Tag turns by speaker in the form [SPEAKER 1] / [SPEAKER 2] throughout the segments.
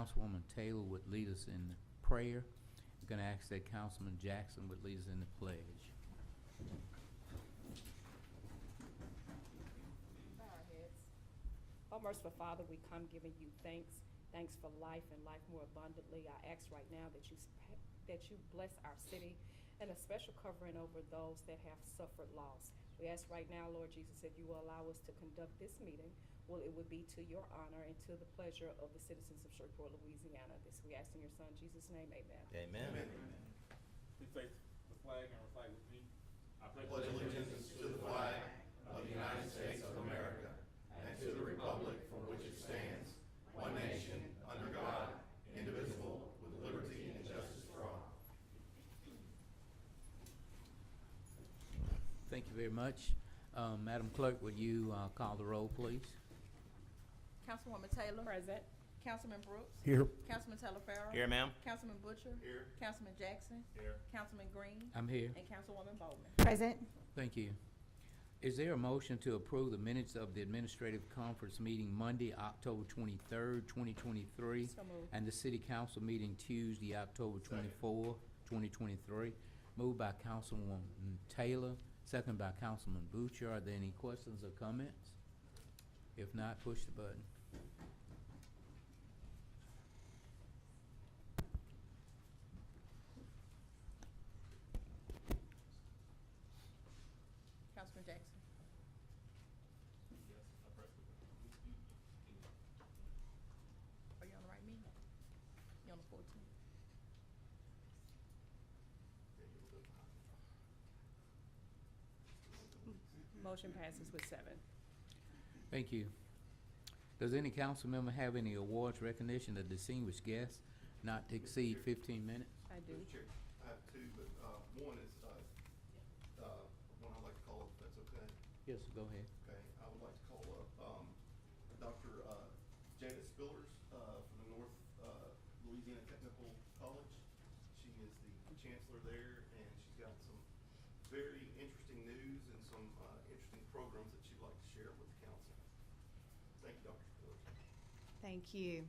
[SPEAKER 1] Councilwoman Taylor would lead us in prayer. I'm going to ask that Councilman Jackson would lead us in the pledge.
[SPEAKER 2] Bow our heads. Oh, merciful Father, we come giving you thanks. Thanks for life and life more abundantly. I ask right now that you bless our city and a special covering over those that have suffered loss. We ask right now, Lord Jesus, that you will allow us to conduct this meeting. Well, it would be to your honor and to the pleasure of the citizens of Shreveport, Louisiana. This we ask in your Son, Jesus' name, amen.
[SPEAKER 3] Amen.
[SPEAKER 4] Amen. Please face the flag and recite with me. I
[SPEAKER 5] pledge allegiance to the flag of the United States of America and to the republic for which it stands, one nation, under God, indivisible, with liberty and justice for all.
[SPEAKER 1] Thank you very much. Madam Clerk, would you call the roll, please?
[SPEAKER 6] Councilwoman Taylor.
[SPEAKER 2] Present.
[SPEAKER 6] Councilman Brooks.
[SPEAKER 3] Here.
[SPEAKER 6] Councilman Taylor Farrell.
[SPEAKER 3] Here, ma'am.
[SPEAKER 6] Councilman Butcher.
[SPEAKER 5] Here.
[SPEAKER 6] Councilman Jackson.
[SPEAKER 4] Here.
[SPEAKER 6] Councilman Green.
[SPEAKER 1] I'm here.
[SPEAKER 6] And Councilwoman Bowman.
[SPEAKER 7] Present.
[SPEAKER 1] Thank you. Is there a motion to approve the minutes of the Administrative Conference meeting Monday, October 23rd, 2023,
[SPEAKER 2] So moved.
[SPEAKER 1] and the City Council meeting Tuesday, October 24th, 2023? Moved by Councilwoman Taylor, second by Councilman Butcher. Are there any questions or comments? If not, push the button.
[SPEAKER 6] Councilman Jackson.
[SPEAKER 4] Yes, I pressed it.
[SPEAKER 6] Are you on the right meeting? You on the 14th?
[SPEAKER 2] Motion passes with 7.
[SPEAKER 1] Thank you. Does any council member have any awards recognition of distinguished guests not to exceed 15 minutes?
[SPEAKER 2] I do.
[SPEAKER 5] Mr. Chair, I have two, but one is one I'd like to call up, if that's okay.
[SPEAKER 1] Yes, go ahead.
[SPEAKER 5] Okay, I would like to call up Dr. Jada Spillers from the North Louisiana Technical College. She is the chancellor there, and she's got some very interesting news and some interesting programs that she'd like to share with the council. Thank you, Dr. Spillers.
[SPEAKER 7] Thank you.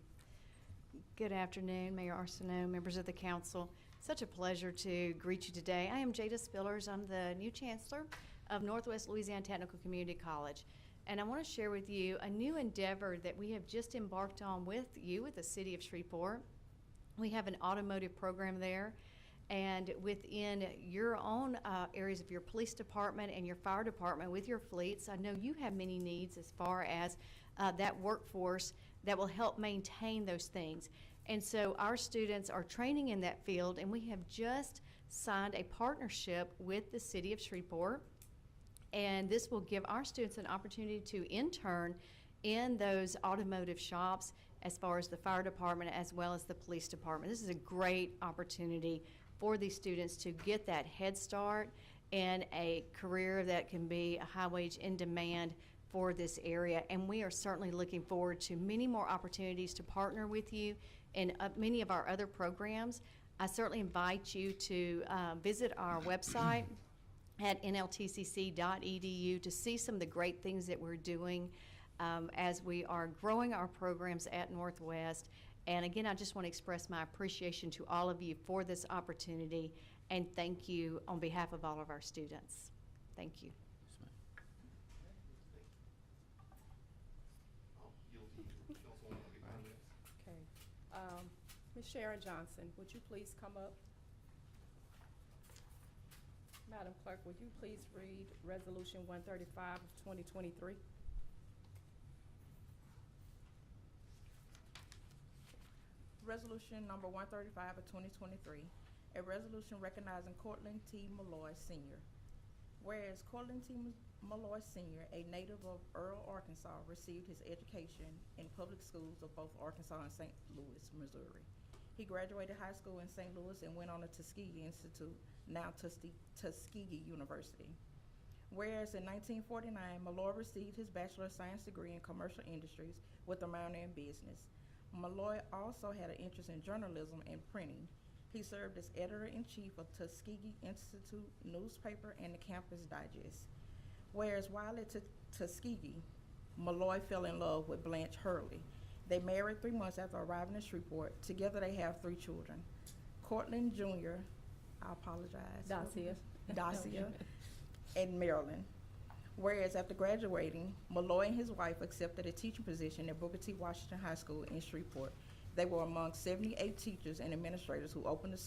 [SPEAKER 7] Good afternoon, Mayor Arsenault, members of the council. Such a pleasure to greet you today. I am Jada Spillers. I'm the new chancellor of Northwest Louisiana Technical Community College. And I want to share with you a new endeavor that we have just embarked on with you, with the city of Shreveport. We have an automotive program there. And within your own areas of your police department and your fire department with your fleets, I know you have many needs as far as that workforce that will help maintain those things. And so our students are training in that field, and we have just signed a partnership with the city of Shreveport. And this will give our students an opportunity to intern in those automotive shops as far as the fire department as well as the police department. This is a great opportunity for these students to get that head start in a career that can be a high wage in demand for this area. And we are certainly looking forward to many more opportunities to partner with you in many of our other programs. I certainly invite you to visit our website at nltcc.edu to see some of the great things that we're doing as we are growing our programs at Northwest. And again, I just want to express my appreciation to all of you for this opportunity, and thank you on behalf of all of our students. Thank you.
[SPEAKER 1] Yes, ma'am.
[SPEAKER 5] I'll yield to you, Councilwoman. I'll get my minutes.
[SPEAKER 2] Okay. Ms. Sharon Johnson, would you please come up? Madam Clerk, would you please read Resolution 135 of 2023?
[SPEAKER 6] Resolution number 135 of 2023, a resolution recognizing Courtland T. Malloy Sr. Whereas Courtland T. Malloy Sr., a native of Earl, Arkansas, received his education in public schools of both Arkansas and St. Louis, Missouri. He graduated high school in St. Louis and went on to Tuskegee Institute, now Tuskegee University. Whereas in 1949, Malloy received his Bachelor of Science degree in Commercial Industries with a minor in business. Malloy also had an interest in journalism and printing. He served as editor-in-chief of Tuskegee Institute newspaper and the Campus Digest. Whereas while at Tuskegee, Malloy fell in love with Blanche Hurley. They married 3 months after arriving in Shreveport. Together they have 3 children. Courtland Jr., I apologize. Dacia, and Maryland. Whereas after graduating, Malloy and his wife accepted a teaching position at Booker T. Washington High School in Shreveport. They were among 78 teachers and administrators who opened the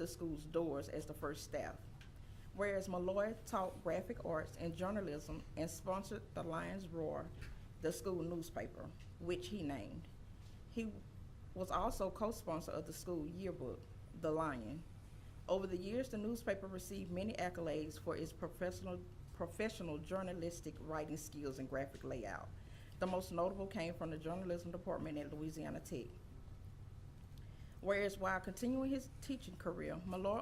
[SPEAKER 6] school's doors as the first staff. Whereas Malloy taught graphic arts and journalism and sponsored the Lion's Roar, the school newspaper, which he named. He was also co-sponsor of the school yearbook, The Lion. Over the years, the newspaper received many accolades for its professional journalistic writing skills and graphic layout. The most notable came from the journalism department at Louisiana Tech. Whereas while continuing his teaching career, Malloy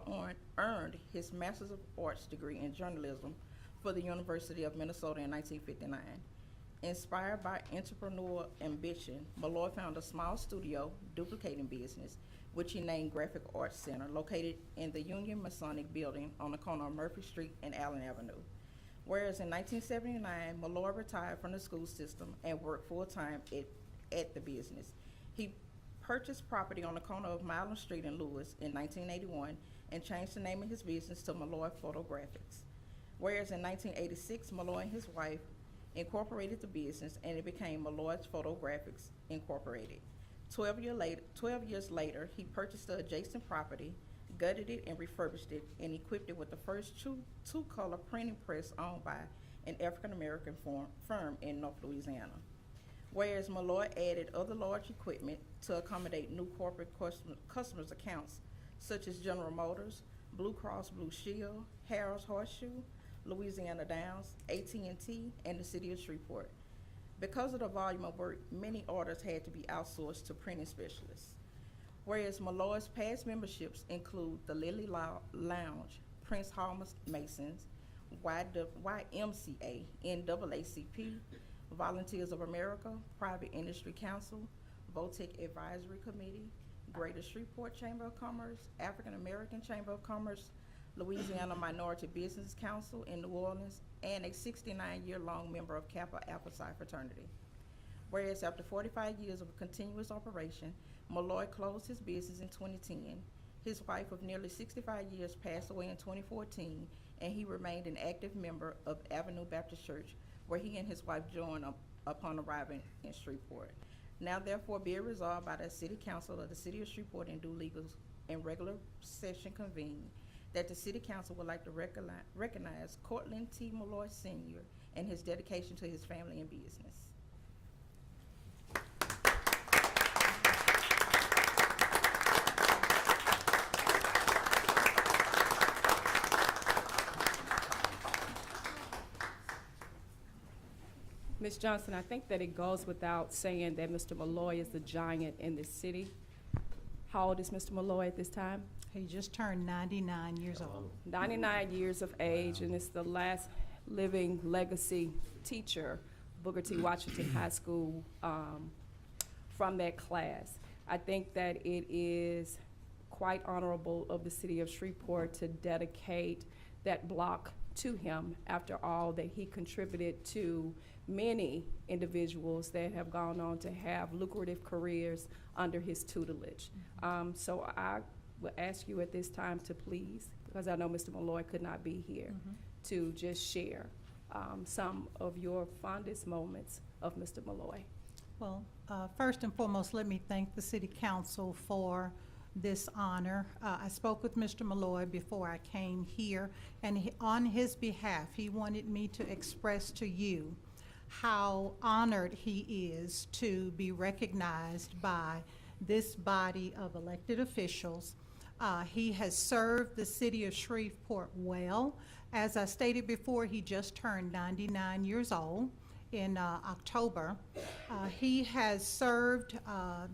[SPEAKER 6] earned his Master's of Arts degree in journalism for the University of Minnesota in 1959. Inspired by entrepreneurial ambition, Malloy found a small studio duplicating business, which he named Graphic Arts Center, located in the Union Masonic Building on the corner of Murphy Street and Allen Avenue. Whereas in 1979, Malloy retired from the school system and worked full-time at the business. He purchased property on the corner of Milam Street in Lewis in 1981 and changed the name of his business to Malloy Photographics. Whereas in 1986, Malloy and his wife incorporated the business and it became Malloy's Photographics Incorporated. 12 years later, he purchased the adjacent property, gutted it and refurbished it, and equipped it with the first two-color printing press owned by an African-American firm in North Louisiana. Whereas Malloy added other large equipment to accommodate new corporate customers' accounts, such as General Motors, Blue Cross Blue Shield, Harrah's Horseshoe, Louisiana Downs, AT&T, and the City of Shreveport. Because of the volume of work, many orders had to be outsourced to printing specialists. Whereas Malloy's past memberships include the Lily Lounge, Prince Hall Masons, YMCA, NAACP, Volunteers of America, Private Industry Council, Votech Advisory Committee, Greater Shreveport Chamber of Commerce, African American Chamber of Commerce, Louisiana Minority Business Council in New Orleans, and a 69-year-long member of Kappa Alpha Psi fraternity. Whereas after 45 years of continuous operation, Malloy closed his business in 2010. His wife of nearly 65 years passed away in 2014, and he remained an active member of Avenue Baptist Church, where he and his wife joined upon arriving in Shreveport. Now therefore be it resolved by the City Council of the City of Shreveport in due legal and regular session convened, that the City Council would like to recognize Courtland T. Malloy Sr. and his dedication to his family and business.
[SPEAKER 2] Ms. Johnson, I think that it goes without saying that Mr. Malloy is a giant in this city. How old is Mr. Malloy at this time?
[SPEAKER 3] He just turned 99 years old.
[SPEAKER 2] 99 years of age, and is the last living legacy teacher, Booker T. Washington High School, from that class. I think that it is quite honorable of the City of Shreveport to dedicate that block to him after all that he contributed to many individuals that have gone on to have lucrative careers under his tutelage. So I will ask you at this time to please, because I know Mr. Malloy could not be here, to just share some of your fondest moments of Mr. Malloy.
[SPEAKER 3] Well, first and foremost, let me thank the City Council for this honor. I spoke with Mr. Malloy before I came here, and on his behalf, he wanted me to express to you how honored he is to be recognized by this body of elected officials. He has served the City of Shreveport well. As I stated before, he just turned 99 years old in October. He has served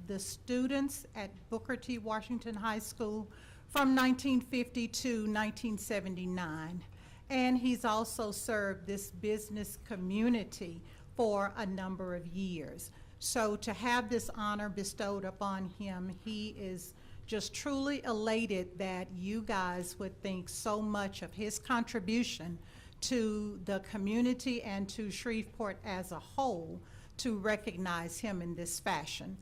[SPEAKER 3] the students at Booker T. Washington High School from 1950 to 1979. And he's also served this business community for a number of years. So to have this honor bestowed upon him, he is just truly elated that you guys would think so much of his contribution to the community and to Shreveport as a whole, to recognize him in this fashion.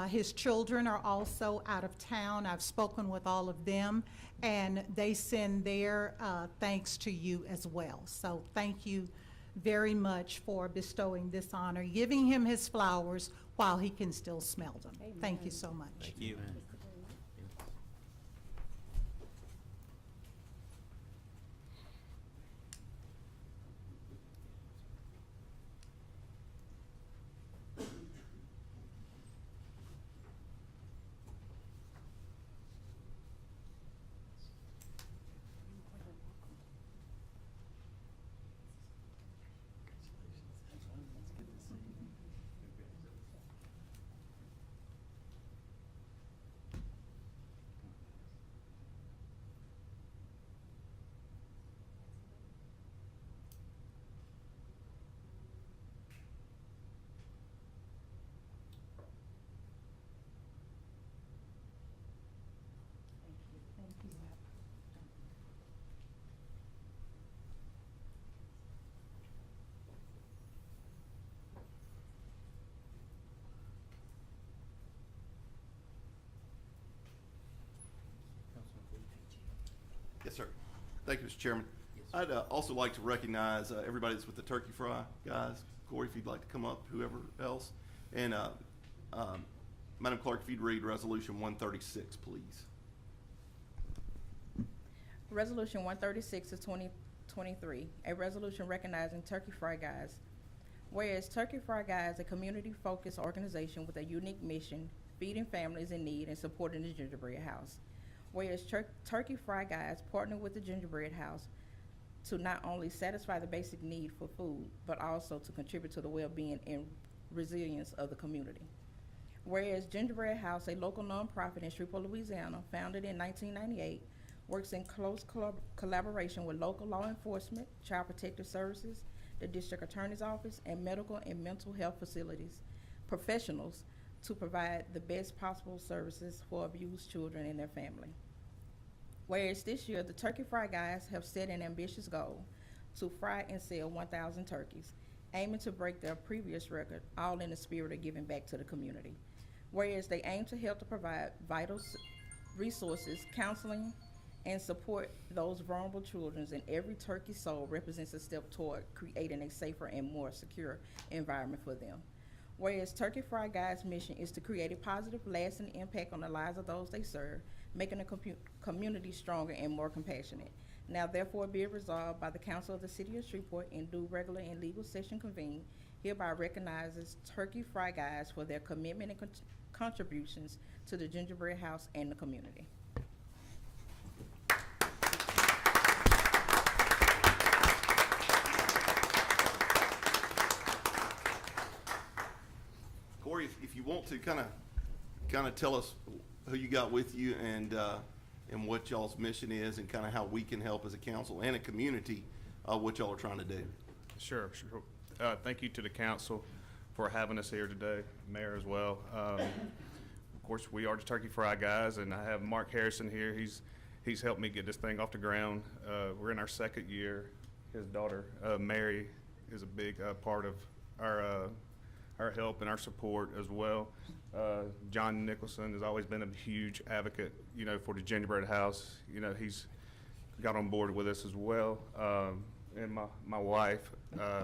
[SPEAKER 3] His children are also out of town. I've spoken with all of them, and they send their thanks to you as well. So thank you very much for bestowing this honor, giving him his flowers while he can still smell them. Thank you so much.
[SPEAKER 1] Thank you.
[SPEAKER 5] Yes, sir. Thank you, Mr. Chairman. I'd also like to recognize everybody that's with the Turkey Fry guys. Corey, if you'd like to come up, whoever else. And Madam Clerk, if you'd read Resolution 136, please.
[SPEAKER 6] Resolution 136 of 2023, a resolution recognizing Turkey Fry Guys. Whereas Turkey Fry Guys, a community-focused organization with a unique mission, feeding families in need and supporting the gingerbread house. Whereas Turkey Fry Guys partner with the gingerbread house to not only satisfy the basic need for food, but also to contribute to the well-being and resilience of the community. Whereas Gingerbread House, a local nonprofit in Shreveport, Louisiana, founded in 1998, works in close collaboration with local law enforcement, child protective services, the district attorney's office, and medical and mental health facilities professionals to provide the best possible services for abused children and their family. Whereas this year, the Turkey Fry Guys have set an ambitious goal to fry and sell 1,000 turkeys, aiming to break their previous record, all in the spirit of giving back to the community. Whereas they aim to help to provide vital resources, counseling, and support those vulnerable children, and every turkey sold represents a step toward creating a safer and more secure environment for them. Whereas Turkey Fry Guys' mission is to create a positive, lasting impact on the lives of those they serve, making the community stronger and more compassionate. Now therefore be it resolved by the Council of the City of Shreveport in due regular and legal session convened, hereby recognizes Turkey Fry Guys for their commitment and contributions to the gingerbread house and the community.
[SPEAKER 5] Corey, if you want to kind of tell us who you got with you and what y'all's mission is and kind of how we can help as a council and a community, what y'all are trying to do.
[SPEAKER 4] Sure. Thank you to the council for having us here today, Mayor as well. Of course, we are the Turkey Fry Guys, and I have Mark Harrison here. He's helped me get this thing off the ground. We're in our second year. His daughter, Mary, is a big part of our help and our support as well. John Nicholson has always been a huge advocate, for the gingerbread house. He's got on board with us as well. And my wife,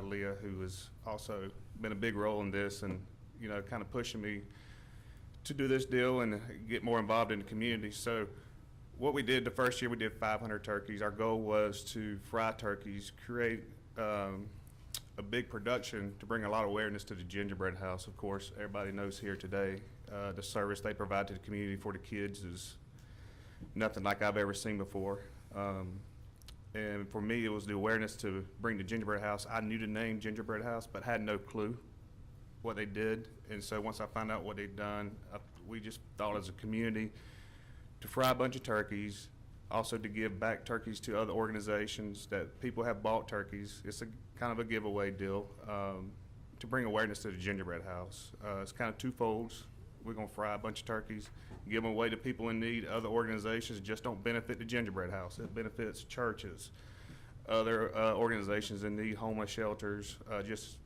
[SPEAKER 4] Leah, who has also been a big role in this and, kind of pushing me to do this deal and get more involved in the community. So what we did the first year, we did 500 turkeys. Our goal was to fry turkeys, create a big production to bring a lot of awareness to the gingerbread house. Of course, everybody knows here today, the service they provide to the community for the kids is nothing like I've ever seen before. And for me, it was the awareness to bring the gingerbread house. I knew the name Gingerbread House, but had no clue what they did. And so once I found out what they'd done, we just thought as a community to fry a bunch of turkeys, also to give back turkeys to other organizations that people have bought turkeys. It's a kind of a giveaway deal to bring awareness to the gingerbread house. It's kind of twofold. We're gonna fry a bunch of turkeys, give them away to people in need. Other organizations just don't benefit the gingerbread house. It benefits churches, other organizations in need, homeless shelters, just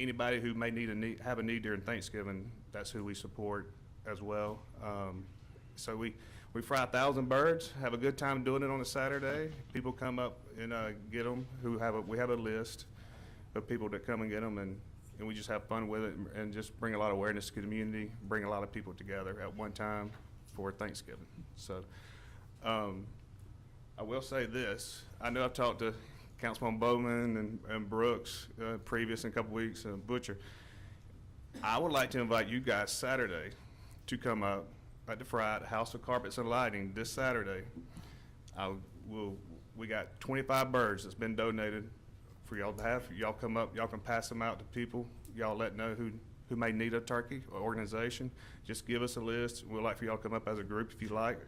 [SPEAKER 4] anybody who may have a need during Thanksgiving, that's who we support as well. So we fry 1,000 birds, have a good time doing it on a Saturday. People come up and get them. We have a list of people that come and get them, and we just have fun with it and just bring a lot of awareness to the community, bring a lot of people together at one time for Thanksgiving. So I will say this. I know I've talked to Councilman Bowman and Brooks previous in a couple weeks, Butcher. I would like to invite you guys Saturday to come up at the Fry at House of Carpets and Lighting this Saturday. We got 25 birds that's been donated for y'all to have. Y'all come up, y'all can pass them out to people. Y'all let know who may need a turkey or organization. Just give us a list. We'd like for y'all to come up as a group if you like.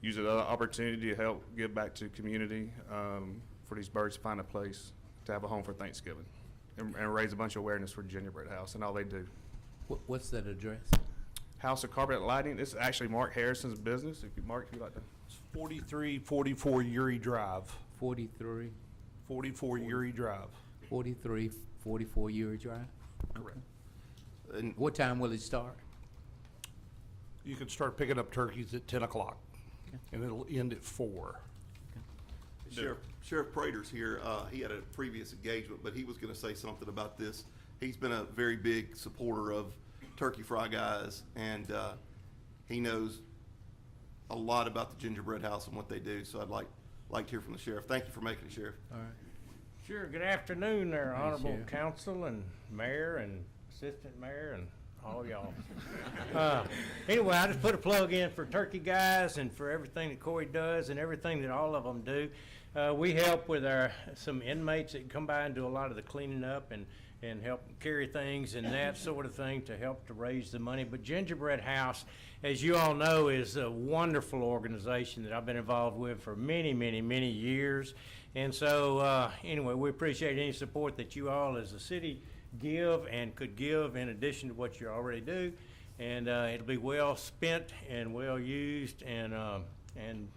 [SPEAKER 4] Use it as an opportunity to help give back to the community for these birds to find a place to have a home for Thanksgiving and raise a bunch of awareness for Gingerbread House and all they do.
[SPEAKER 1] What's that address?
[SPEAKER 4] House of Carpet Lighting. This is actually Mark Harrison's business. Mark, if you'd like to.
[SPEAKER 8] It's 4344 Uri Drive.
[SPEAKER 1] 43?
[SPEAKER 8] 44 Uri Drive.
[SPEAKER 1] 4344 Uri Drive?
[SPEAKER 8] Correct.
[SPEAKER 5] And
[SPEAKER 1] What time will it start?
[SPEAKER 8] You can start picking up turkeys at 10 o'clock, and it'll end at 4.
[SPEAKER 5] Sheriff Prater's here. He had a previous engagement, but he was going to say something about this. He's been a very big supporter of Turkey Fry Guys, and he knows a lot about the Gingerbread House and what they do. So I'd like to hear from the sheriff. Thank you for making it, Sheriff.
[SPEAKER 1] All right.
[SPEAKER 9] Sure, good afternoon there,
[SPEAKER 1] Hey,
[SPEAKER 9] honorable
[SPEAKER 1] Sheriff.
[SPEAKER 9] council and mayor and assistant mayor and all y'all. Anyway, I just put a plug in for Turkey Guys and for everything that Corey does and everything that all of them do. We help with some inmates that come by and do a lot of the cleaning up and help carry things and that sort of thing to help to raise the money. But Gingerbread House, as you all know, is a wonderful organization that I've been involved with for many, many, many years. And so, anyway, we appreciate any support that you all as a city give and could give in addition to what you already do. And it'll be well spent and well used, and I don't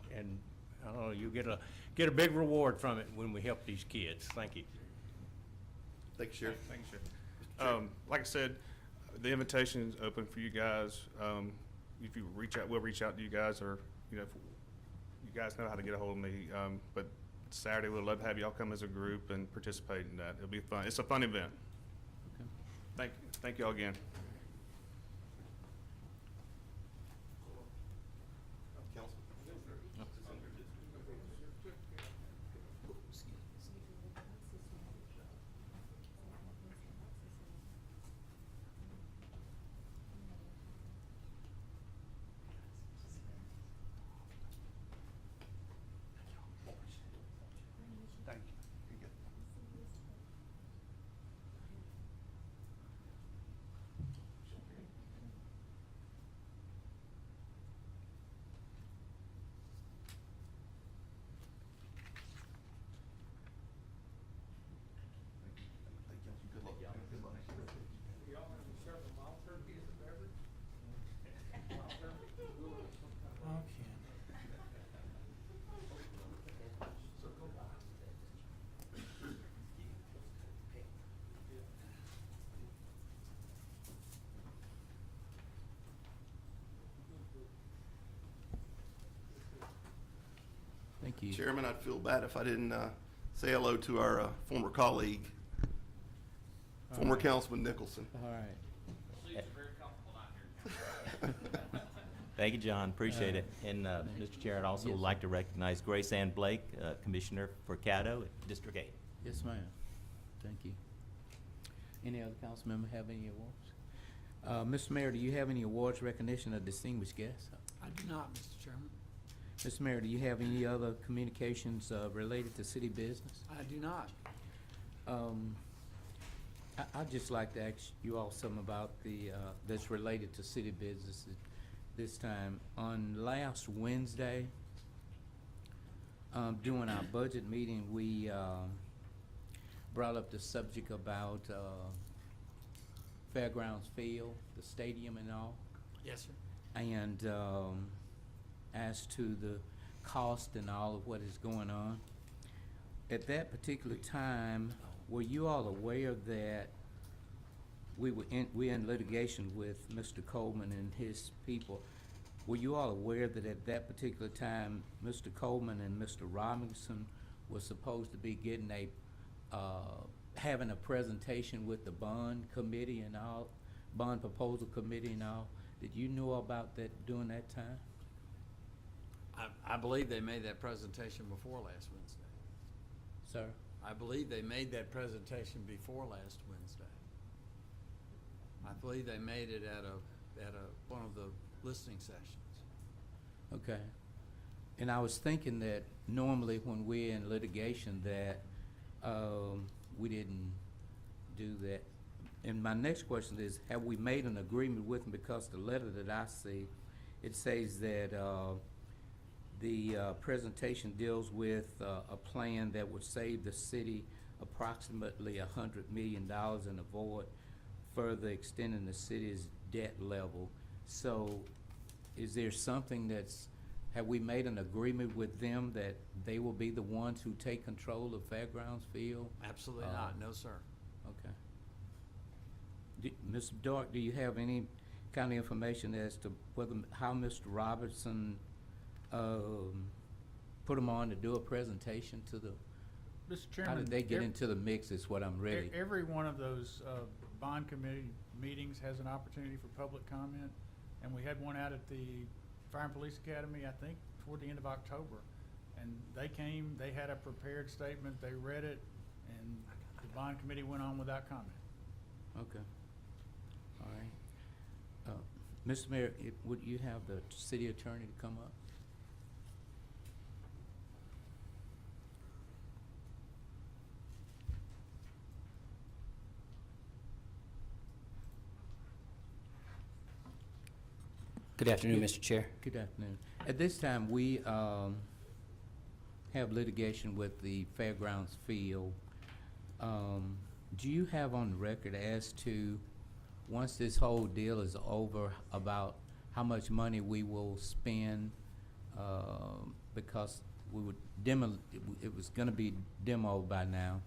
[SPEAKER 9] know, you get a big reward from it when we help these kids. Thank you.
[SPEAKER 5] Thank you, Sheriff.
[SPEAKER 4] Thank you, Sheriff. Like I said, the invitation is open for you guys. If you reach out, we'll reach out to you guys, or if you guys know how to get a hold of me. But Saturday, we'd love to have y'all come as a group and participate in that. It'll be fun. It's a fun event.
[SPEAKER 1] Okay.
[SPEAKER 4] Thank y'all again.
[SPEAKER 5] Good luck. Good luck.
[SPEAKER 1] Thank you.
[SPEAKER 5] Chairman, I'd feel bad if I didn't say hello to our former colleague, former Councilman Nicholson.
[SPEAKER 1] All right.
[SPEAKER 10] Thank you, John. Appreciate it. And, Mr. Chair, I'd also
[SPEAKER 1] Yes.
[SPEAKER 10] like to recognize Grace Ann Blake, Commissioner for Caddo, District 8.
[SPEAKER 1] Yes, ma'am. Thank you. Any other council member have any awards? Mr. Mayor, do you have any awards recognition of distinguished guests?
[SPEAKER 11] I do not, Mr. Chairman.
[SPEAKER 1] Mr. Mayor, do you have any other communications related to city business?
[SPEAKER 11] I do not.
[SPEAKER 1] I'd just like to ask you all something about that's related to city business this time. On last Wednesday, during our budget meeting, we brought up the subject about Fairgrounds Field, the stadium and all,
[SPEAKER 11] Yes, sir.
[SPEAKER 1] and as to the cost and all of what is going on. At that particular time, were you all aware that we're in litigation with Mr. Coleman and his people. Were you all aware that at that particular time, Mr. Coleman and Mr. Robinson were supposed to be getting having a presentation with the bond committee and all, bond proposal committee and all? Did you know about that during that time?
[SPEAKER 11] I believe they made that presentation before last Wednesday.
[SPEAKER 1] Sir?
[SPEAKER 11] I believe they made that presentation before last Wednesday. I believe they made it at one of the listening sessions.
[SPEAKER 1] Okay. And I was thinking that normally when we're in litigation that we didn't do that. And my next question is, have we made an agreement with them? Because the letter that I see, it says that the presentation deals with a plan that would save the city approximately $100 million and avoid further extending the city's debt level. So is there something have we made an agreement with them that they will be the ones who take control of Fairgrounds Field?
[SPEAKER 11] Absolutely not, no, sir.
[SPEAKER 1] Okay. Mr. Dark, do you have any kind of information as to how Mr. Robertson put them on to do a presentation to the,
[SPEAKER 12] Mr. Chairman.
[SPEAKER 1] how did they get into the mix is what I'm really.
[SPEAKER 12] Every one of those bond committee meetings has an opportunity for public comment, and we had one out at the Fire and Police Academy, I think, toward the end of October. And they came, they had a prepared statement, they read it, and the bond committee went on without comment.
[SPEAKER 1] Okay. All right. Mr. Mayor, would you have the city attorney to come up?
[SPEAKER 13] Good afternoon, Mr. Chair.
[SPEAKER 1] Good afternoon. At this time, we have litigation with the Fairgrounds Field. Do you have on record as to, once this whole deal is over, about how much money we will spend? Because we would it was gonna be demoed by now,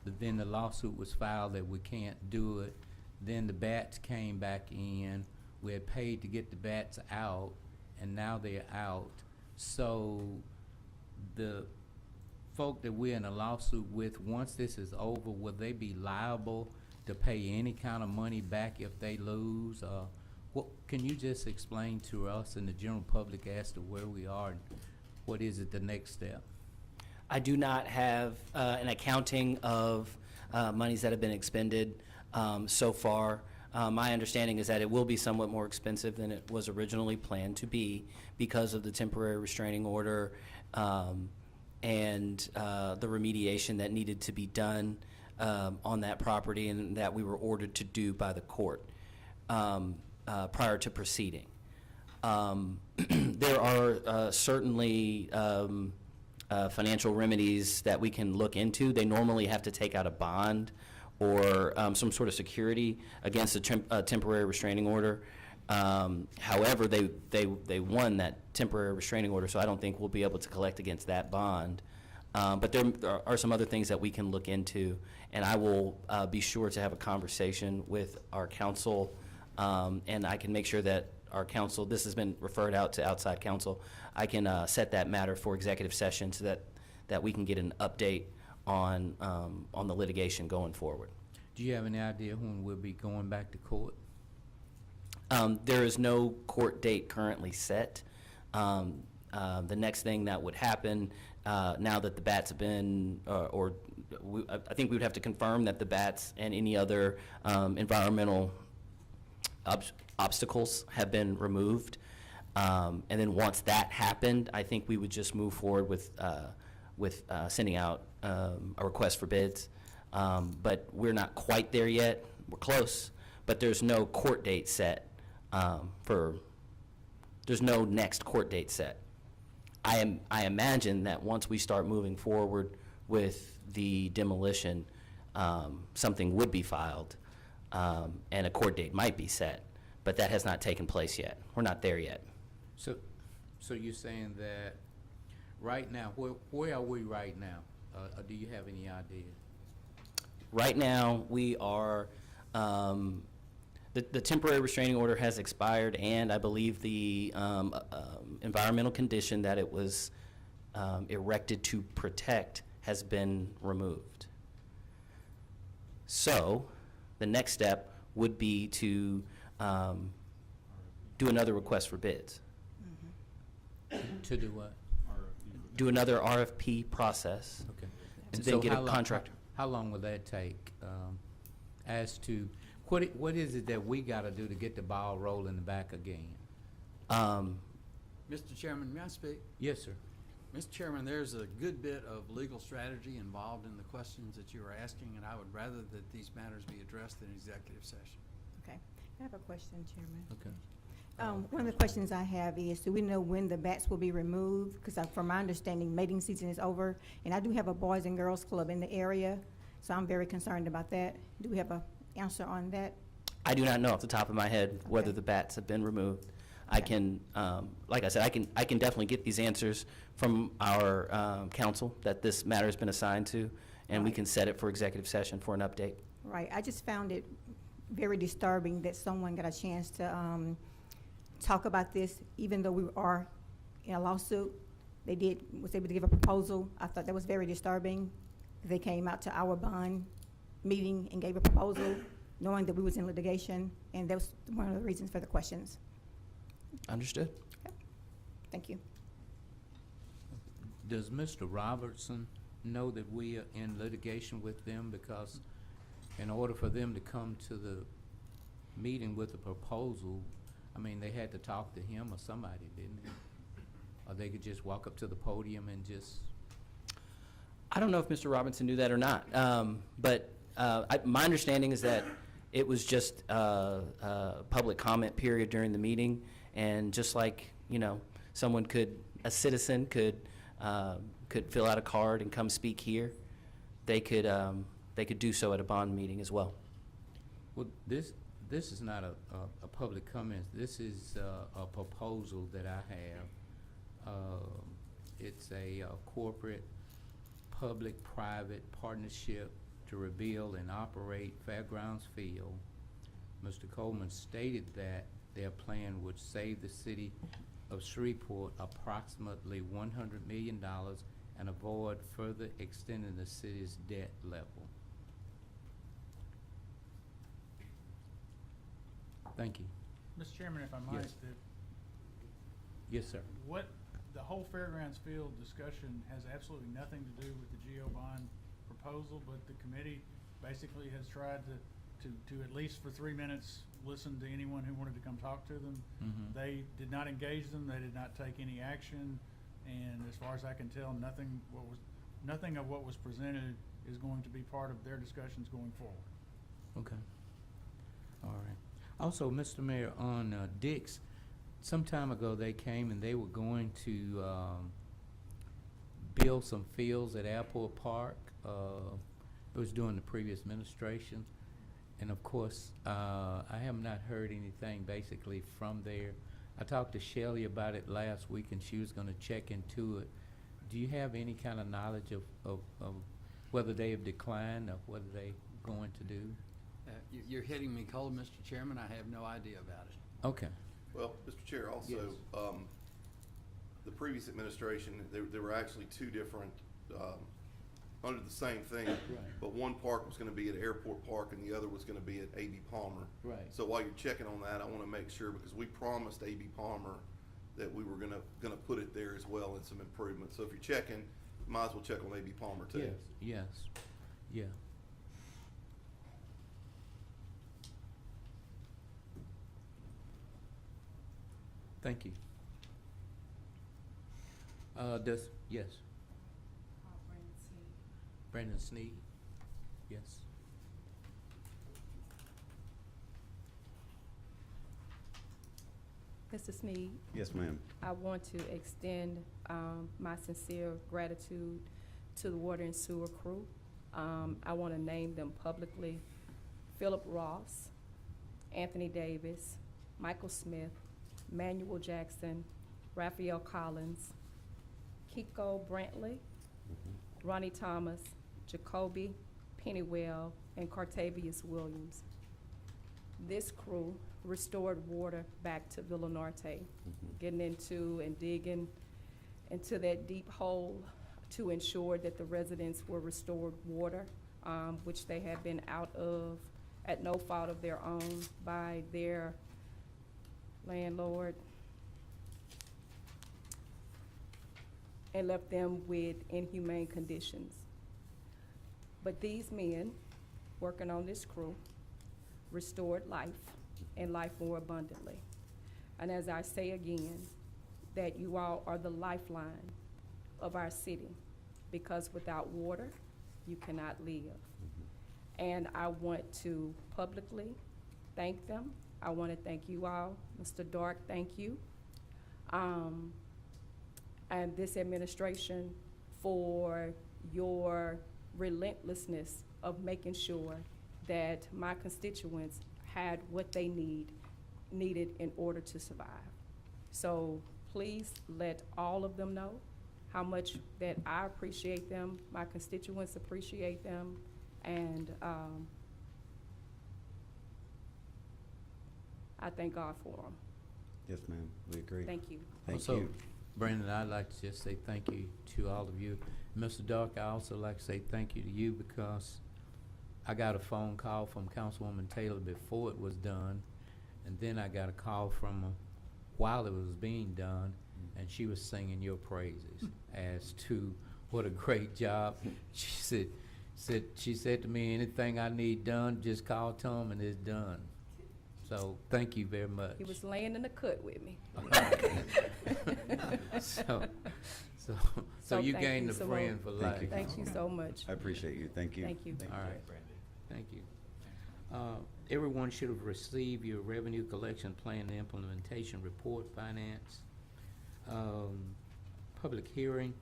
[SPEAKER 1] but then the lawsuit was filed that we can't do it. Then the bats came back in. We had paid to get the bats out, and now they're out. So the folk that we're in a lawsuit with, once this is over, will they be liable to pay any kind of money back if they lose? What can you just explain to us and the general public as to where we are and what is it the next step?
[SPEAKER 13] I do not have an accounting of monies that have been expended so far. My understanding is that it will be somewhat more expensive than it was originally planned to be because of the temporary restraining order and the remediation that needed to be done on that property and that we were ordered to do by the court prior to proceeding. There are certainly financial remedies that we can look into. They normally have to take out a bond or some sort of security against a temporary restraining order. However, they won that temporary restraining order, so I don't think we'll be able to collect against that bond. But there are some other things that we can look into, and I will be sure to have a conversation with our counsel, and I can make sure that our counsel, this has been referred out to outside counsel, I can set that matter for executive session so that we can get an update on the litigation going forward.
[SPEAKER 1] Do you have any idea when we'll be going back to court?
[SPEAKER 13] There is no court date currently set. The next thing that would happen now that the bats have been, I think we would have to confirm that the bats and any other environmental obstacles have been removed. And then once that happened, I think we would just move forward with sending out a request for bids. But we're not quite there yet. We're close, but there's no court date set there's no next court date set. I imagine that once we start moving forward with the demolition, something would be filed, and a court date might be set, but that has not taken place yet. We're not there yet.
[SPEAKER 1] So you're saying that right now, where are we right now? Or do you have any idea?
[SPEAKER 13] Right now, we are the temporary restraining order has expired, and I believe the environmental condition that it was erected to protect has been removed. So, the next step would be to do another request for bids.
[SPEAKER 1] To do what?
[SPEAKER 13] Do another RFP process.
[SPEAKER 1] Okay.
[SPEAKER 13] And
[SPEAKER 1] And
[SPEAKER 13] then
[SPEAKER 1] so
[SPEAKER 13] get a
[SPEAKER 1] how lo-
[SPEAKER 13] contractor.
[SPEAKER 1] How long will that take? As to, what is it that we gotta do to get the ball rolling back again?
[SPEAKER 11] Mr. Chairman, may I speak?
[SPEAKER 1] Yes, sir.
[SPEAKER 11] Mr. Chairman, there's a good bit of legal strategy involved in the questions that you are asking, and I would rather that these matters be addressed in executive session.
[SPEAKER 14] Okay. I have a question, Chairman.
[SPEAKER 1] Okay.
[SPEAKER 14] One of the questions I have is, do we know when the bats will be removed? Because from my understanding, mating season is over, and I do have a Boys and Girls Club in the area, so I'm very concerned about that. Do we have an answer on that?
[SPEAKER 13] I do not know off the top of my head whether
[SPEAKER 14] Okay.
[SPEAKER 13] the bats have been removed. I can, like I said, I can definitely get these answers from our council that this matter has been assigned to, and we
[SPEAKER 14] Right.
[SPEAKER 13] can set it for executive session for an update.
[SPEAKER 14] Right, I just found it very disturbing that someone got a chance to talk about this, even though we are in a lawsuit. They was able to give a proposal. I thought that was very disturbing. They came out to our bond meeting and gave a proposal, knowing that we was in litigation, and that was one of the reasons for the questions.
[SPEAKER 13] Understood?
[SPEAKER 14] Thank you.
[SPEAKER 1] Does Mr. Robertson know that we are in litigation with them? Because in order for them to come to the meeting with a proposal, I mean, they had to talk to him or somebody, didn't they? Or they could just walk up to the podium and just,
[SPEAKER 13] I don't know if Mr. Robinson knew that or not, but my understanding is that it was just a public comment period during the meeting, and just like, someone a citizen could fill out a card and come speak here, they could do so at a bond meeting as well.
[SPEAKER 1] well, this is not a public comment. This is a proposal that I have. It's a corporate public-private partnership to rebuild and operate Fairgrounds Field. Mr. Coleman stated that their plan would save the city of Shreveport approximately $100 million and avoid further extending the city's debt level. Thank you.
[SPEAKER 12] Mr. Chairman, if I might,
[SPEAKER 1] Yes. Yes, sir.
[SPEAKER 12] The whole Fairgrounds Field discussion has absolutely nothing to do with the GO bond proposal, but the committee basically has tried to at least for 3 minutes, listen to anyone who wanted to come talk to them.
[SPEAKER 1] Mhm.
[SPEAKER 12] They did not engage them, they did not take any action, and as far as I can tell, nothing of what was presented is going to be part of their discussions going forward.
[SPEAKER 1] Okay. All right. Also, Mr. Mayor, on Dix, some time ago, they came and they were going to build some fields at Airport Park. It was during the previous administration. And of course, I have not heard anything basically from there. I talked to Shelley about it last week, and she was gonna check into it. Do you have any kind of knowledge of whether they have declined or whether they going to do?
[SPEAKER 11] You're hitting me cold, Mr. Chairman. I have no idea about it.
[SPEAKER 1] Okay.
[SPEAKER 5] Well, Mr. Chair, also,
[SPEAKER 1] Yes.
[SPEAKER 5] The previous administration, there were actually two different, under the same thing. But one park was gonna be at Airport Park and the other was gonna be at A.B. Palmer.
[SPEAKER 1] Right.
[SPEAKER 5] So while you're checking on that, I wanna make sure, because we promised A.B. Palmer that we were gonna put it there as well and some improvements. So if you're checking, you might as well check on A.B. Palmer too.
[SPEAKER 1] Yes, yes, yeah. Thank you. Yes. Brandon Sneed, yes.
[SPEAKER 2] Mr. Sneed,
[SPEAKER 15] Yes, ma'am.
[SPEAKER 2] I want to extend my sincere gratitude to the water and sewer crew. I want to name them publicly: Philip Ross, Anthony Davis, Michael Smith, Manuel Jackson, Raphael Collins, Kiko Brantley, Ronnie Thomas, Jacoby Pennywell, and Cartavius Williams. this crew restored water back to Villa Norte, getting into and digging into that deep hole to ensure that the residents were restored water, which they had been out of at no fault of their own by their landlord, and left them with inhumane conditions. But these men, working on this crew, restored life and life more abundantly. And as I say again, that you all are the lifeline of our city, because without water, you cannot live. And I want to publicly thank them. I want to thank you all. Mr. Dark, thank you. And this administration for your relentlessness of making sure that my constituents had what they needed in order to survive. So please let all of them know how much that I appreciate them, my constituents appreciate them, and I thank God for them.
[SPEAKER 15] Yes, ma'am, we agree.
[SPEAKER 2] Thank you.
[SPEAKER 15] Thank
[SPEAKER 1] Also,
[SPEAKER 15] you.
[SPEAKER 1] Brandon, I'd like to just say thank you to all of you. Mr. Dark, I also like to say thank you to you, because I got a phone call from Councilwoman Taylor before it was done, and then I got a call from her while it was being done, and she was singing your praises as to what a great job. She said to me, anything I need done, just call Tom and it's done. So thank you very much.
[SPEAKER 2] He was laying in the cut with me.
[SPEAKER 1] So you
[SPEAKER 2] thank
[SPEAKER 1] gained
[SPEAKER 2] you
[SPEAKER 1] a
[SPEAKER 2] so
[SPEAKER 1] friend for
[SPEAKER 15] Thank
[SPEAKER 1] life.
[SPEAKER 15] you.
[SPEAKER 2] Thank you so much.
[SPEAKER 15] I appreciate you. Thank you.
[SPEAKER 2] Thank you.
[SPEAKER 1] All right, thank you. Everyone should have received your revenue collection plan and implementation report, finance. Public hearing,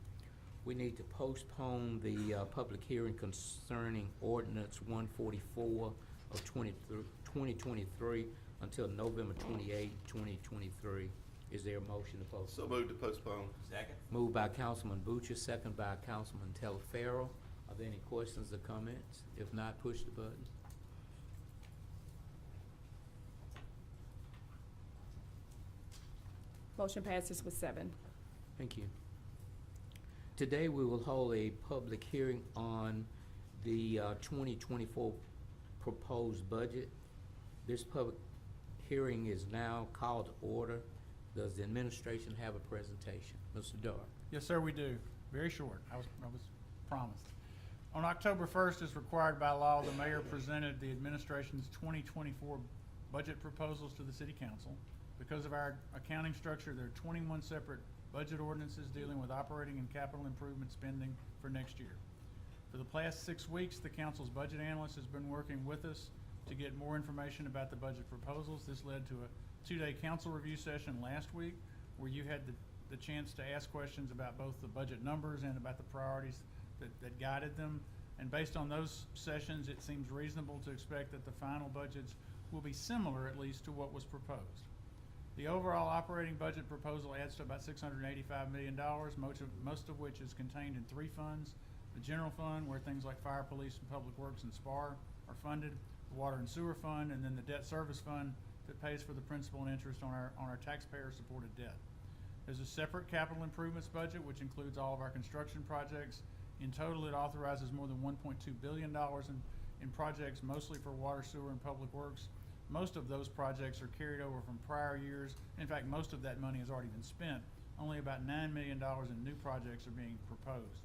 [SPEAKER 1] we need to postpone the public hearing concerning ordinance 144 of 2023 until November 28, 2023. Is there a motion to postpone?
[SPEAKER 5] So moved to postpone.
[SPEAKER 10] Second.
[SPEAKER 1] Moved by Councilman Butcher, second by Councilman Telfair. Are there any questions or comments? If not, push the button.
[SPEAKER 2] Motion passes with 7.
[SPEAKER 1] Thank you. Today, we will hold a public hearing on the 2024 proposed budget. This public hearing is now called to order. Does the administration have a presentation? Mr. Dark.
[SPEAKER 12] Yes, sir, we do. Very short. I was promised. On October 1st, as required by law, the mayor presented the administration's 2024 budget proposals to the city council. Because of our accounting structure, there are 21 separate budget ordinances dealing with operating and capital improvement spending for next year. For the past 6 weeks, the council's budget analyst has been working with us to get more information about the budget proposals. This led to a 2-day council review session last week, where you had the chance to ask questions about both the budget numbers and about the priorities that guided them. And based on those sessions, it seems reasonable to expect that the final budgets will be similar, at least, to what was proposed. The overall operating budget proposal adds to about $685 million, most of which is contained in 3 funds. The general fund, where things like fire, police, and public works and SPAR are funded, the water and sewer fund, and then the debt service fund that pays for the principal and interest on our taxpayer-supported debt. There's a separate capital improvements budget, which includes all of our construction projects. In total, it authorizes more than $1.2 billion in projects, mostly for water, sewer, and public works. Most of those projects are carried over from prior years. In fact, most of that money has already been spent. Only about $9 million in new projects are being proposed.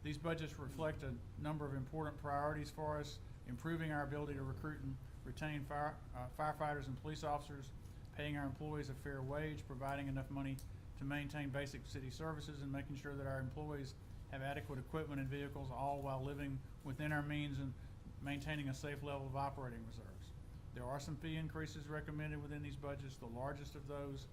[SPEAKER 12] These budgets reflect a number of important priorities for us: improving our ability to recruit and retain firefighters and police officers, paying our employees a fair wage, providing enough money to maintain basic city services, and making sure that our employees have adequate equipment and vehicles, all while living within our means and maintaining a safe level of operating reserves. There are some fee increases recommended within these budgets. The largest of those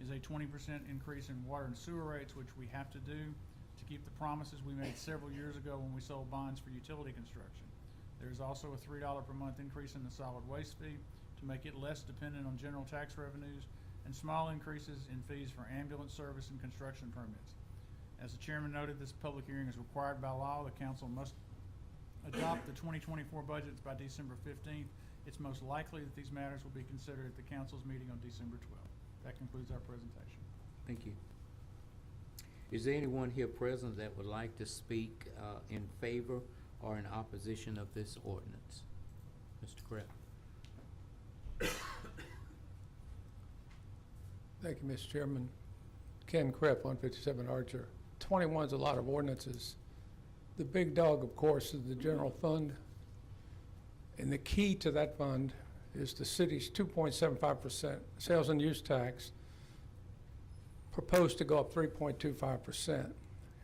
[SPEAKER 12] is a 20% increase in water and sewer rates, which we have to do to keep the promises we made several years ago when we sold bonds for utility construction. There's also a $3 per month increase in the solid waste fee to make it less dependent on general tax revenues, and small increases in fees for ambulance service and construction permits. As the chairman noted, this public hearing is required by law. The council must adopt the 2024 budgets by December 15th it's most likely that these matters will be considered at the council's meeting on December 12th. That concludes our presentation.
[SPEAKER 1] Thank you. Is there anyone here present that would like to speak in favor or in opposition of this ordinance? Mr. Krepp.
[SPEAKER 16] Thank you, Mr. Chairman. Ken Krepp, 157 Archer. 21 is a lot of ordinances. The big dog, of course, is the general fund. And the key to that fund is the city's 2.75% sales and use tax, proposed to go up 3.25%.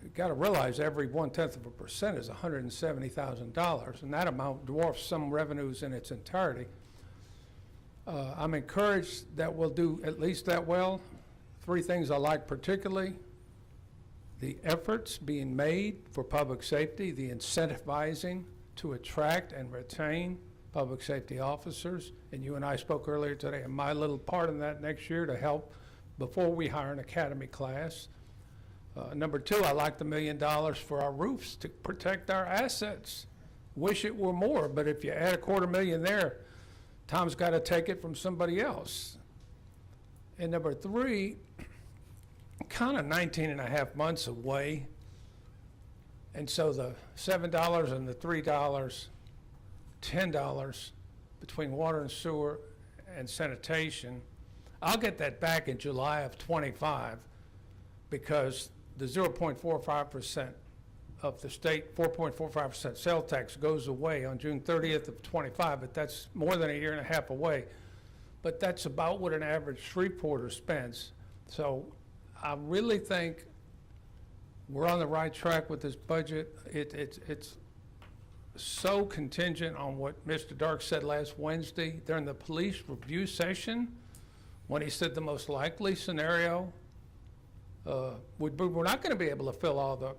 [SPEAKER 16] You've got to realize every 0.1% is $170,000, and that amount dwarfs some revenues in its entirety. I'm encouraged that we'll do at least that well. Three things I like particularly: the efforts being made for public safety, the incentivizing to attract and retain public safety officers, and you and I spoke earlier today, and my little part in that next year to help before we hire an academy class. Number two, I like the $1 million for our roofs to protect our assets. Wish it were more, but if you add $250,000 there, Tom's got to take it from somebody else. And number three, kind of 19 and a half months away. And so the $7 and the $3, $10 between water and sewer and sanitation, I'll get that back in July of '25 because the 0.45% of the state 4.45% sales tax goes away on June 30th of '25, but that's more than a year and a half away. But that's about what an average Shreveporter spends. So I really think we're on the right track with this budget. It's so contingent on what Mr. Dark said last Wednesday during the police review session, when he said the most likely scenario would be we're not going to be able to fill all the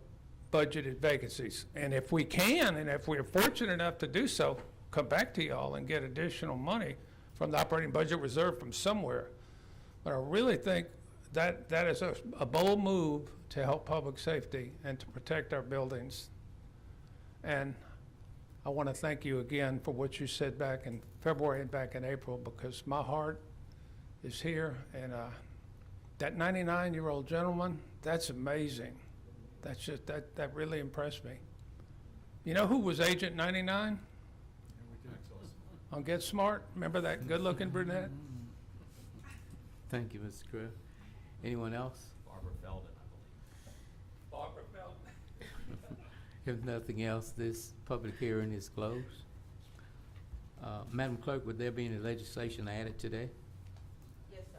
[SPEAKER 16] budgeted vacancies. And if we can, and if we're fortunate enough to do so, come back to y'all and get additional money from the operating budget reserve from somewhere. But I really think that is a bold move to help public safety and to protect our buildings. And I want to thank you again for what you said back in February and back in April, because my heart is here. And that 99-year-old gentleman, that's amazing. That's just, that really impressed me. You know who was Agent 99? On Get Smart? Remember that good-looking brunette?
[SPEAKER 1] Thank you, Mr. Krepp. Anyone else?
[SPEAKER 10] Barbara Feldon, I believe.
[SPEAKER 1] Barbara Feldon. If nothing else, this public hearing is closed. Madam Clerk, would there be any legislation added today?
[SPEAKER 6] Yes, sir.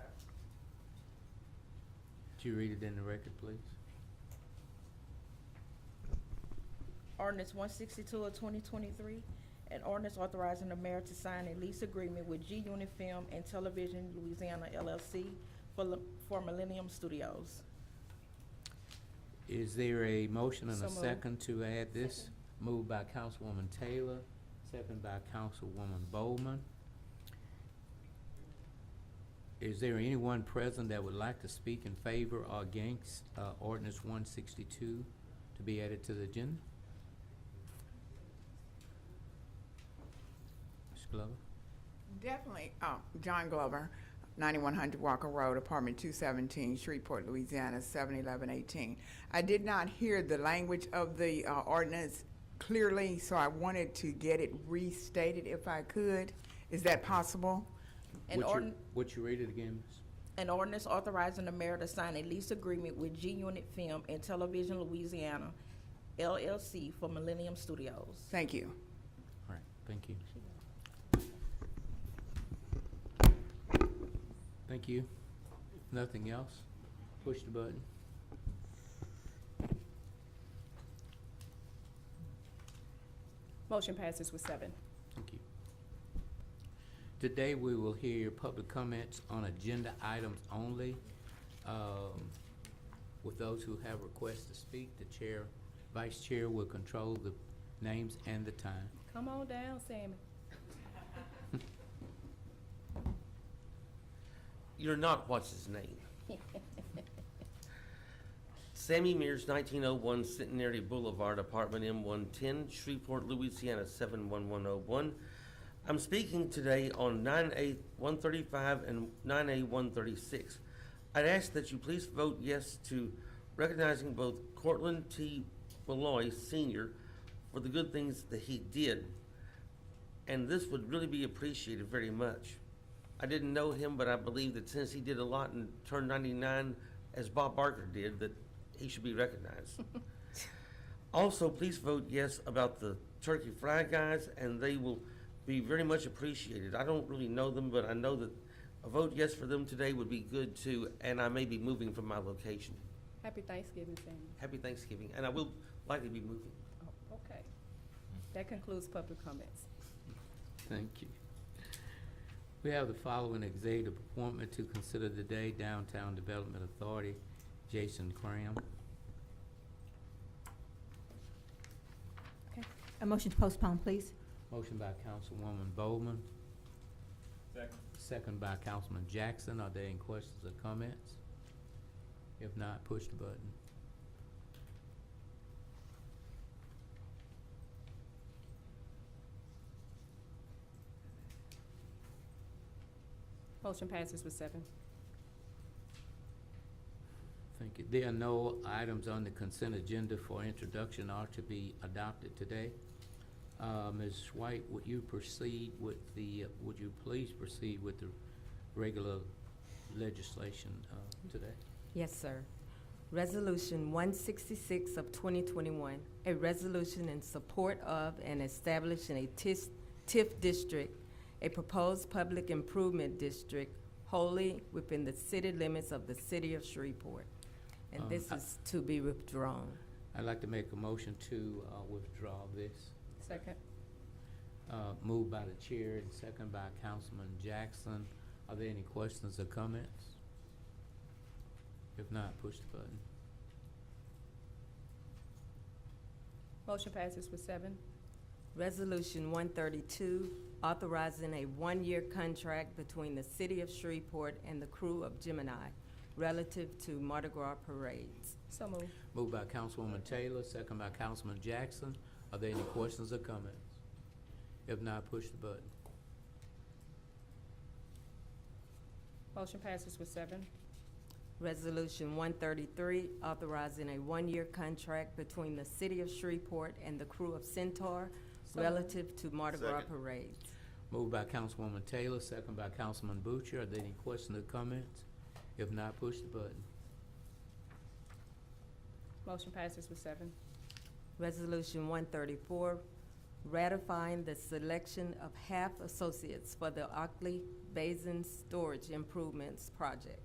[SPEAKER 1] Would you read it in the record, please?
[SPEAKER 6] Ordinance 162 of 2023, an ordinance authorizing the mayor to sign a lease agreement with G-Unit Film and Television Louisiana LLC for Millennium Studios.
[SPEAKER 1] Is there a motion and
[SPEAKER 6] So
[SPEAKER 1] a
[SPEAKER 6] moved.
[SPEAKER 1] second to add this? Moved by Councilwoman Taylor, second by Councilwoman Bowman. Is there anyone present that would like to speak in favor or against ordinance 162 to be added to the agenda? Ms. Glover?
[SPEAKER 17] Definitely. John Glover, 9100 Walker Road, apartment 217, Shreveport, Louisiana, 71118. I did not hear the language of the ordinance clearly, so I wanted to get it restated if I could. Is that possible?
[SPEAKER 1] Would you read it again, Ms.?
[SPEAKER 6] An ordinance authorizing the mayor to sign a lease agreement with G-Unit Film and Television Louisiana LLC for Millennium Studios.
[SPEAKER 17] Thank you.
[SPEAKER 1] All right, thank you. Thank you. Nothing else? Push the button.
[SPEAKER 2] Motion passes with 7.
[SPEAKER 1] Thank you. Today, we will hear public comments on agenda items only. With those who have requests to speak, the chair, vice chair will control the names and the time.
[SPEAKER 2] Come on down, Sammy.
[SPEAKER 18] You're not what's his name. Sammy Mears, 1901 Centenary Boulevard, apartment M110, Shreveport, Louisiana, 71101. I'm speaking today on 9A-135 and 9A-136. I'd ask that you please vote yes to recognizing both Courtland T. Malloy Sr. for the good things that he did. And this would really be appreciated very much. I didn't know him, but I believe that since he did a lot and turned 99, as Bob Barker did, that he should be recognized. Also, please vote yes about the turkey fry guys, and they will be very much appreciated. I don't really know them, but I know that a vote yes for them today would be good too, and I may be moving from my location.
[SPEAKER 2] Happy Thanksgiving, Sandy.
[SPEAKER 18] Happy Thanksgiving, and I will likely be moving.
[SPEAKER 2] Oh, okay. That concludes public comments.
[SPEAKER 1] Thank you. We have the following executive appointment to consider today: Downtown Development Authority, Jason Cram.
[SPEAKER 14] Okay. A motion to postpone, please.
[SPEAKER 1] Motion by Councilwoman Bowman.
[SPEAKER 11] Second.
[SPEAKER 1] Second by Councilman Jackson. Are there any questions or comments? If not, push the button.
[SPEAKER 2] Motion passes with 7.
[SPEAKER 1] Thank you. There are no items on the consent agenda for introduction or to be adopted today. Ms. White, would you proceed with the, would you please proceed with the regular legislation today?
[SPEAKER 19] Yes, sir. Resolution 166 of 2021, a resolution in support of and establishing a TIF district, a proposed public improvement district wholly within the city limits of the city of Shreveport. And this is to be withdrawn.
[SPEAKER 1] I'd like to make a motion to withdraw this.
[SPEAKER 2] Second.
[SPEAKER 1] Moved by the chair and second by Councilman Jackson. Are there any questions or comments? If not, push the button.
[SPEAKER 2] Motion passes with 7.
[SPEAKER 19] Resolution 132, authorizing a one-year contract between the city of Shreveport and the crew of Gemini relative to Mardi Gras parades.
[SPEAKER 2] So moved.
[SPEAKER 1] Moved by Councilwoman Taylor, second by Councilman Jackson. Are there any questions or comments? If not, push the button.
[SPEAKER 2] Motion passes with 7.
[SPEAKER 19] Resolution 133, authorizing a one-year contract between the city of Shreveport and the crew of Centaur
[SPEAKER 2] So
[SPEAKER 19] relative to Mardi Gras
[SPEAKER 5] Second.
[SPEAKER 19] parades.
[SPEAKER 1] Moved by Councilwoman Taylor, second by Councilman Butcher. Are there any questions or comments? If not, push the button.
[SPEAKER 2] Motion passes with 7.
[SPEAKER 19] Resolution 134, ratifying the selection of half associates for the Ockley Basin Storage Improvements Project.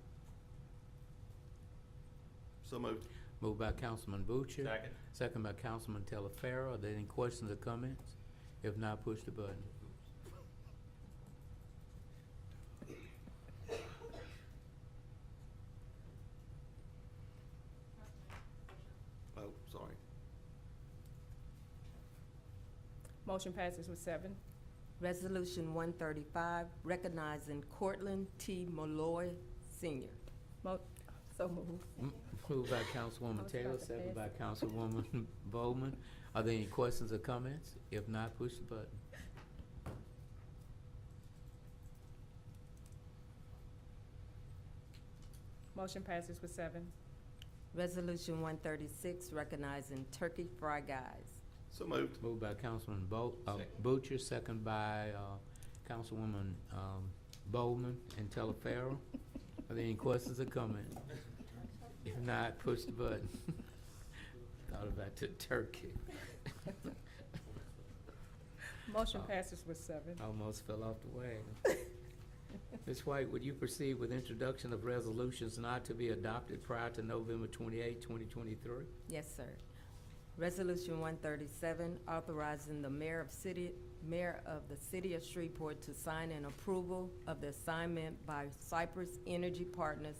[SPEAKER 5] So moved.
[SPEAKER 1] Moved by Councilman Butcher.
[SPEAKER 18] Second.
[SPEAKER 1] Second by Councilman Teleferro. Are there any questions or comments? If not, push the button.
[SPEAKER 5] Oh, sorry.
[SPEAKER 2] Motion passes with 7.
[SPEAKER 19] Resolution 135, recognizing Courtland T. Malloy Sr.
[SPEAKER 2] So moved.
[SPEAKER 1] Moved by
[SPEAKER 2] I
[SPEAKER 1] Councilwoman
[SPEAKER 2] was
[SPEAKER 1] Taylor,
[SPEAKER 2] about to
[SPEAKER 1] second by
[SPEAKER 2] pass
[SPEAKER 1] Councilwoman Bowman. Are there any questions or comments? If not, push the button.
[SPEAKER 2] Motion passes with 7.
[SPEAKER 19] Resolution 136, recognizing Turkey Fry Guys.
[SPEAKER 5] So moved.
[SPEAKER 1] Moved by Councilman Butcher, second by Councilwoman Bowman and Teleferro. Are there any questions or comments? If not, push the button. Thought about the turkey.
[SPEAKER 2] Motion passes with 7.
[SPEAKER 1] Almost fell off the wagon. Ms. White, would you proceed with introduction of resolutions not to be adopted prior to November 28, 2023?
[SPEAKER 19] Yes, sir. Resolution 137, authorizing the mayor of the city of Shreveport to sign an approval of the assignment by Cypress Energy Partners,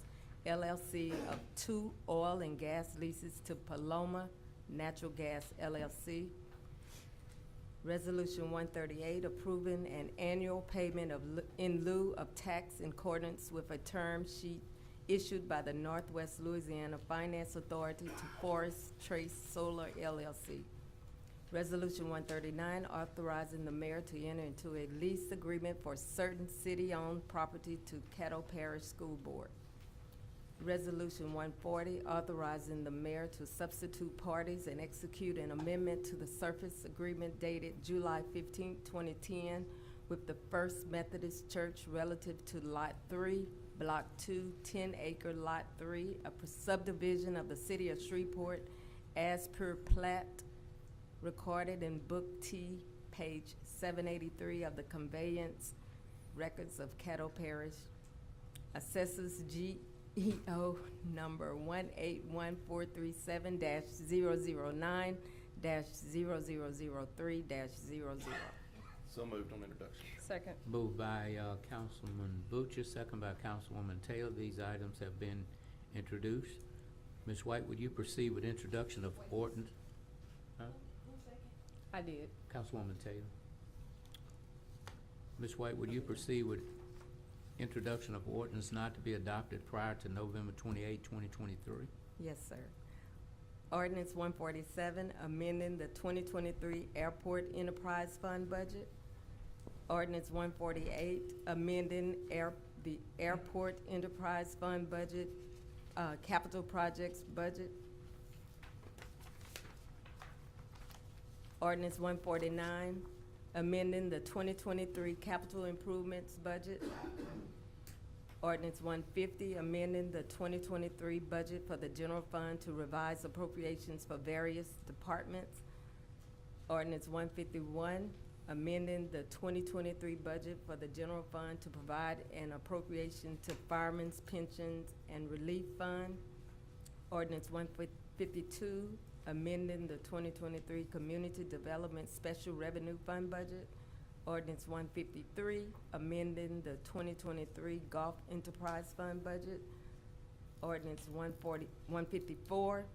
[SPEAKER 19] LLC, of 2 oil and gas leases to Paloma Natural Gas, LLC. Resolution 138, approving an annual payment in lieu of tax in accordance with a term sheet issued by the Northwest Louisiana Finance Authority to Forest Trace Solar, LLC. Resolution 139, authorizing the mayor to enter into a lease agreement for certain city-owned property to Caddo Parish School Board. Resolution 140, authorizing the mayor to substitute parties and execute an amendment to the surface agreement dated July 15, 2010, with the First Methodist Church relative to Lot 3, Block 2, 10-acre Lot 3, a subdivision of the city of Shreveport, as per plat recorded in Book T, page 783 of the conveyance records of Caddo Parish. Assessors GEO number 181437-0009-0003-00.
[SPEAKER 4] So moved on introduction.
[SPEAKER 2] Second.
[SPEAKER 1] Moved by Councilman Butcher, second by Councilwoman Taylor. These items have been introduced. Ms. White, would you proceed with introduction of ordinance? Huh?
[SPEAKER 2] I did.
[SPEAKER 1] Councilwoman Taylor. Ms. White, would you proceed with introduction of ordinance not to be adopted prior to November 28, 2023?
[SPEAKER 19] Yes, sir. Ordinance 147, amending the 2023 Airport Enterprise Fund budget. Ordinance 148, amending the Airport Enterprise Fund budget, capital projects budget. Ordinance 149, amending the 2023 capital improvements budget. Ordinance 150, amending the 2023 budget for the general fund to revise appropriations for various departments. Ordinance 151, amending the 2023 budget for the general fund to provide an appropriation to firemen's pensions and relief fund. Ordinance 152, amending the 2023 community development special revenue fund budget. Ordinance 153, amending the 2023 golf enterprise fund budget. Ordinance 154,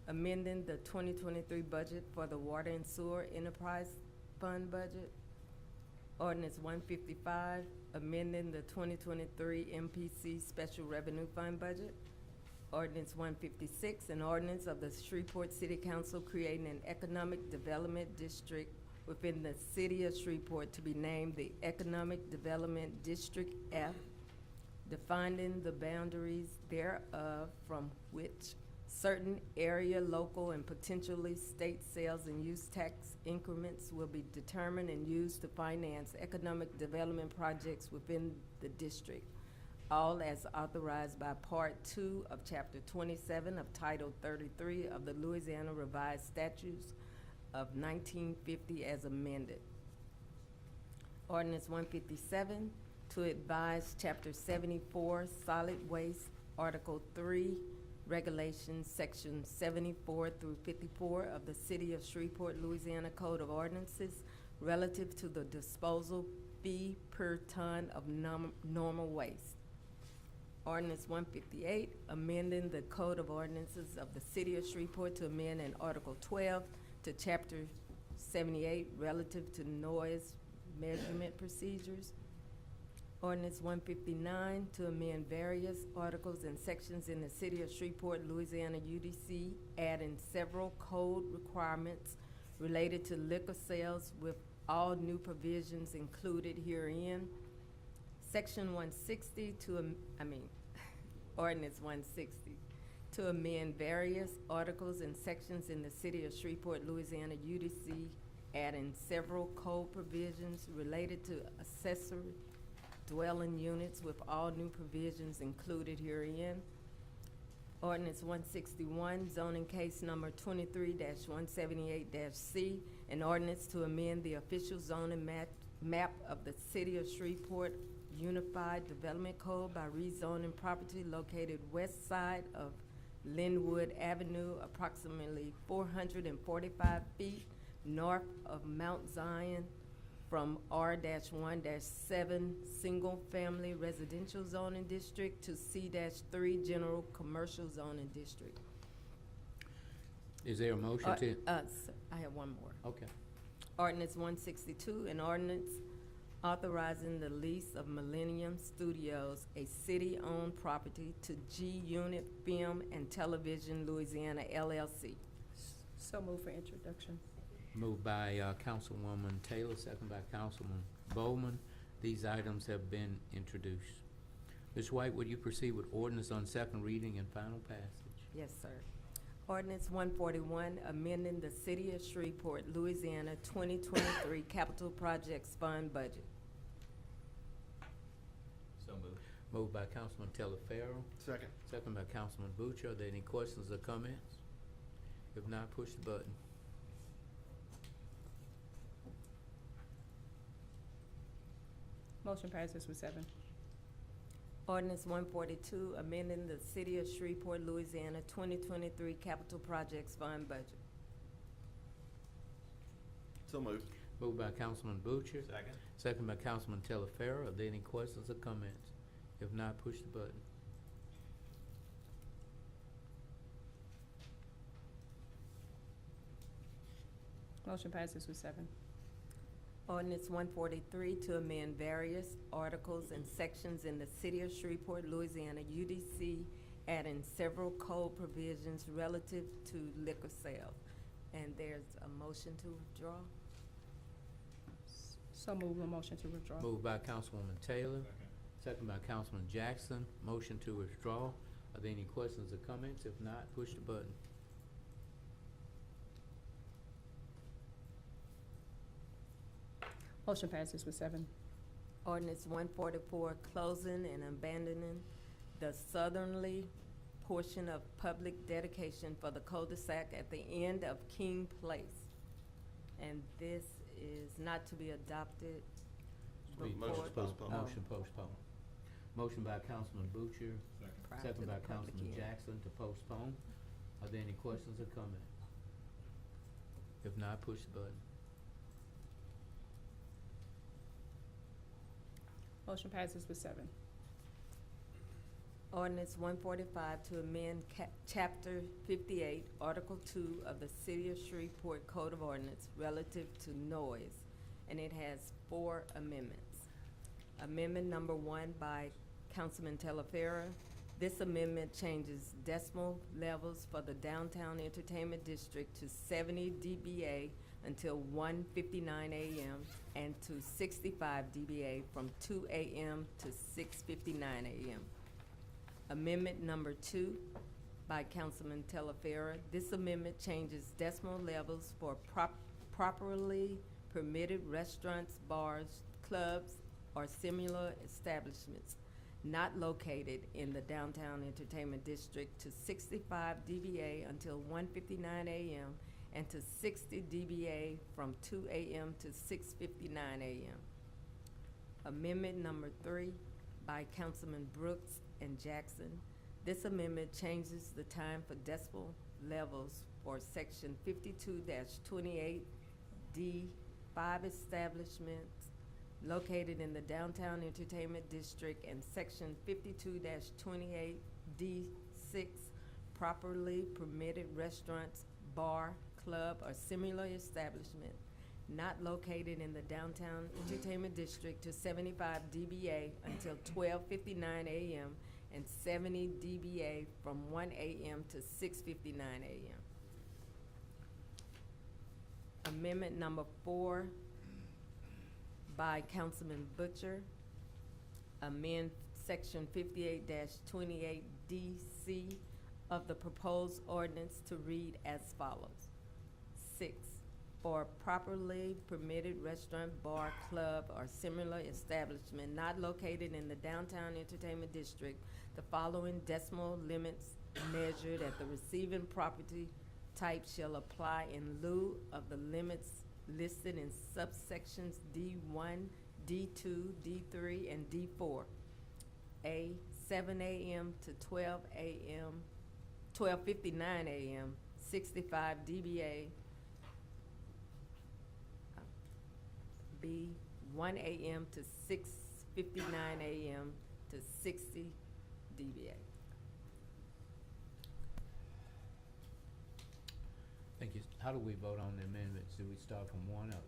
[SPEAKER 19] amending the 2023 budget for the water and sewer enterprise fund budget. Ordinance 155, amending the 2023 MPC special revenue fund budget. Ordinance 156, an ordinance of the Shreveport City Council creating an economic development district within the city of Shreveport to be named the Economic Development District F, defining the boundaries thereof from which certain area, local, and potentially state sales and use tax increments will be determined and used to finance economic development projects within the district, all as authorized by Part 2 of Chapter 27 of Title 33 of the Louisiana Revised Statutes of 1950 as amended. Ordinance 157, to advise Chapter 74, Solid Waste, Article 3, Regulations, Section 74 through 54 of the City of Shreveport, Louisiana Code of Ordinances relative to the disposal fee per ton of normal waste. Ordinance 158, amending the Code of Ordinances of the City of Shreveport to amend in Article 12 to Chapter 78 relative to noise measurement procedures. Ordinance 159 to amend various articles and sections in the City of Shreveport, Louisiana UDC, adding several code requirements related to liquor sales with all new provisions included herein. Section 160 Ordinance 160 to amend various articles and sections in the City of Shreveport, Louisiana UDC, adding several code provisions related to accessory dwelling units with all new provisions included herein. Ordinance 161, zoning case number 23-178-C, an ordinance to amend the official zoning map of the City of Shreveport Unified Development Code by rezoning property located west side of Linwood Avenue, approximately 445 feet north of Mount Zion, from R-1-7 Single Family Residential Zoning District to C-3 General Commercial Zoning District.
[SPEAKER 1] Is there a motion to?
[SPEAKER 19] Sir, I have one more.
[SPEAKER 1] Okay.
[SPEAKER 19] Ordinance 162, an ordinance authorizing the lease of Millennium Studios, a city-owned property, to G-Unit Film and Television Louisiana LLC.
[SPEAKER 2] So move for introduction.
[SPEAKER 1] Moved by Councilwoman Taylor, second by Councilman Bowman. These items have been introduced. Ms. White, would you proceed with ordinance on second reading and final passage?
[SPEAKER 19] Yes, sir. Ordinance 141, amending the City of Shreveport, Louisiana 2023 Capital Projects Fund budget.
[SPEAKER 10] So moved.
[SPEAKER 1] Moved by Councilman Farrell,
[SPEAKER 5] Second.
[SPEAKER 1] second by Councilman Butcher. Are there any questions or comments? If not, push the button.
[SPEAKER 2] Motion passes with 7.
[SPEAKER 19] Ordinance 142, amending the City of Shreveport, Louisiana 2023 Capital Projects Fund budget.
[SPEAKER 5] So moved.
[SPEAKER 1] Moved by Councilman Butcher,
[SPEAKER 10] Second.
[SPEAKER 1] second by Councilman Farrell. Are there any questions or comments? If not, push the button.
[SPEAKER 2] Motion passes with 7.
[SPEAKER 19] Ordinance 143 to amend various articles and sections in the City of Shreveport, Louisiana UDC, adding several code provisions relative to liquor sales. And there's a motion to withdraw.
[SPEAKER 2] So move a motion to withdraw.
[SPEAKER 1] Moved by Councilwoman Taylor, second by Councilman Jackson. Motion to withdraw. Are there any questions or comments? If not, push the button.
[SPEAKER 2] Motion passes with 7.
[SPEAKER 19] Ordinance 144, closing and abandoning the southerly portion of public dedication for the cul-de-sac at the end of King Place. And this is not to be adopted
[SPEAKER 1] Motion
[SPEAKER 19] before.
[SPEAKER 5] postponed.
[SPEAKER 1] Motion postponed. Motion by Councilman Butcher,
[SPEAKER 19] prior to
[SPEAKER 1] second
[SPEAKER 19] the
[SPEAKER 1] by
[SPEAKER 19] public
[SPEAKER 1] Councilman
[SPEAKER 19] hearing.
[SPEAKER 1] Jackson to postpone. Are there any questions or comments? If not, push the button.
[SPEAKER 2] Motion passes with 7.
[SPEAKER 19] Ordinance 145 to amend Chapter 58, Article 2 of the City of Shreveport Code of Ordinance relative to noise, and it has 4 amendments. Amendment number 1 by Councilman Telefera. This amendment changes decimal levels for the downtown entertainment district to 70 dBA until 1:59 a.m. and to 65 dBA from 2 a.m. to 6:59 a.m. Amendment number 2 by Councilman Telefera. This amendment changes decimal levels for properly permitted restaurants, bars, clubs, or similar establishments not located in the downtown entertainment district to 65 dBA until 1:59 a.m. and to 60 dBA from 2 a.m. to 6:59 a.m. Amendment number 3 by Councilman Brooks and Jackson. This amendment changes the time for decibel levels for section 52-28D, 5 establishments located in the downtown entertainment district, and section 52-28D6, properly permitted restaurants, bar, club, or similar establishment not located in the downtown entertainment district to 75 dBA until 12:59 a.m. and 70 dBA from 1 a.m. to 6:59 a.m. Amendment number 4 by Councilman Butcher. Amend section 58-28DC of the proposed ordinance to read as follows. 6, for properly permitted restaurant, bar, club, or similar establishment not located in the downtown entertainment district, the following decimal limits measured at the receiving property type shall apply in lieu of the limits listed in subsections D1, D2, D3, and D4. A, 7 a.m. to 12 a.m., 12:59 a.m., 65 dBA. B, 1 a.m. to 6:59 a.m. to 60 dBA.
[SPEAKER 1] Thank you. How do we vote on the amendments? Do we start from 1 or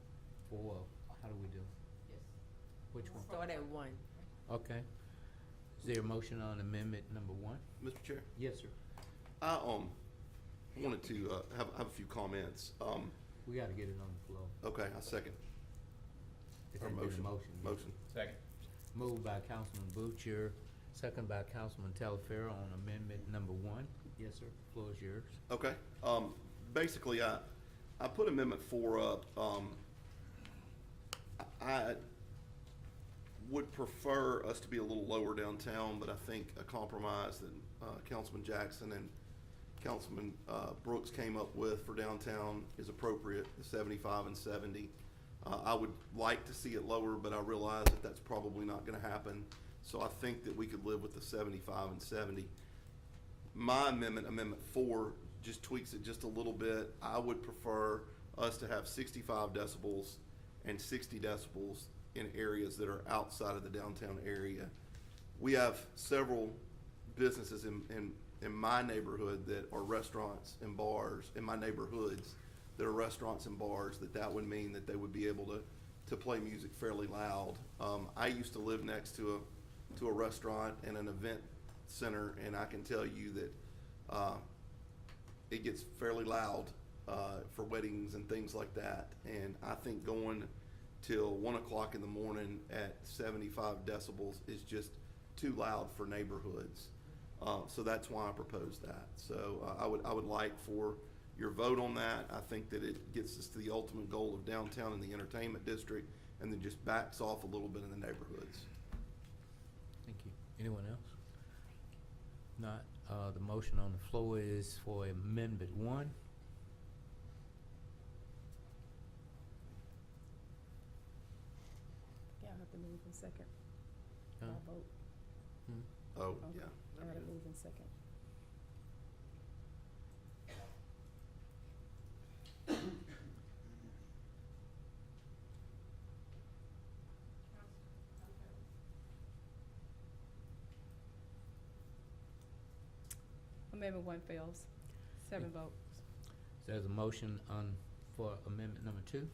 [SPEAKER 1] 4? How do we do?
[SPEAKER 19] Yes.
[SPEAKER 1] Which one?
[SPEAKER 19] Start at 1.
[SPEAKER 1] Okay. Is there a motion on amendment number 1?
[SPEAKER 5] Mr. Chair,
[SPEAKER 1] Yes, sir.
[SPEAKER 5] I wanted to have a few comments.
[SPEAKER 1] We gotta get it on the floor.
[SPEAKER 5] Okay, I second.
[SPEAKER 1] It
[SPEAKER 5] Or
[SPEAKER 1] has been a
[SPEAKER 5] motion.
[SPEAKER 1] motion. yes.
[SPEAKER 5] Motion.
[SPEAKER 9] Second.
[SPEAKER 1] Moved by Councilman Butcher, second by Councilman Telefair on amendment number 1. Yes, sir, floor is yours.
[SPEAKER 5] Okay, basically, I put amendment 4 up. I would prefer us to be a little lower downtown, but I think a compromise that Councilman Jackson and Councilman Brooks came up with for downtown is appropriate, the 75 and 70. I would like to see it lower, but I realize that that's probably not gonna happen. So I think that we could live with the 75 and 70. My amendment, Amendment 4, just tweaks it just a little bit. I would prefer us to have 65 decibels and 60 decibels in areas that are outside of the downtown area. We have several businesses in my neighborhood that are restaurants and bars, in my neighborhoods that are restaurants and bars, that would mean that they would be able to play music fairly loud. I used to live next to a restaurant and an event center, and I can tell you that it gets fairly loud for weddings and things like that. And I think going till 1 o'clock in the morning at 75 decibels is just too loud for neighborhoods. So that's why I proposed that. So I would like for your vote on that. I think that it gets us to the ultimate goal of downtown and the entertainment district, and then just backs off a little bit in the neighborhoods.
[SPEAKER 1] Thank you. Anyone else? Not, the motion on the floor is for amendment 1.
[SPEAKER 2] Yeah, I have to move in second.
[SPEAKER 1] Huh?
[SPEAKER 2] I'll vote.
[SPEAKER 1] Hmm?
[SPEAKER 5] Oh,
[SPEAKER 2] Okay.
[SPEAKER 5] yeah.
[SPEAKER 2] I gotta move in second. Amendment 1 fails. 7 votes.
[SPEAKER 1] There's a motion for amendment number 2.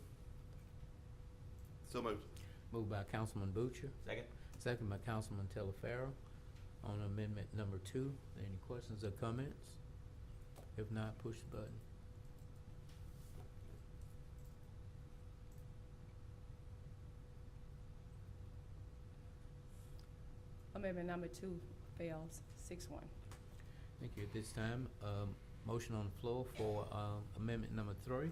[SPEAKER 5] So moved.
[SPEAKER 1] Moved by Councilman Butcher,
[SPEAKER 10] Second.
[SPEAKER 1] second by Councilman Telefair on amendment number 2. Any questions or comments? If not, push the button.
[SPEAKER 2] Amendment number 2 fails. 6-1.
[SPEAKER 1] Thank you. At this time, motion on the floor for amendment number 3.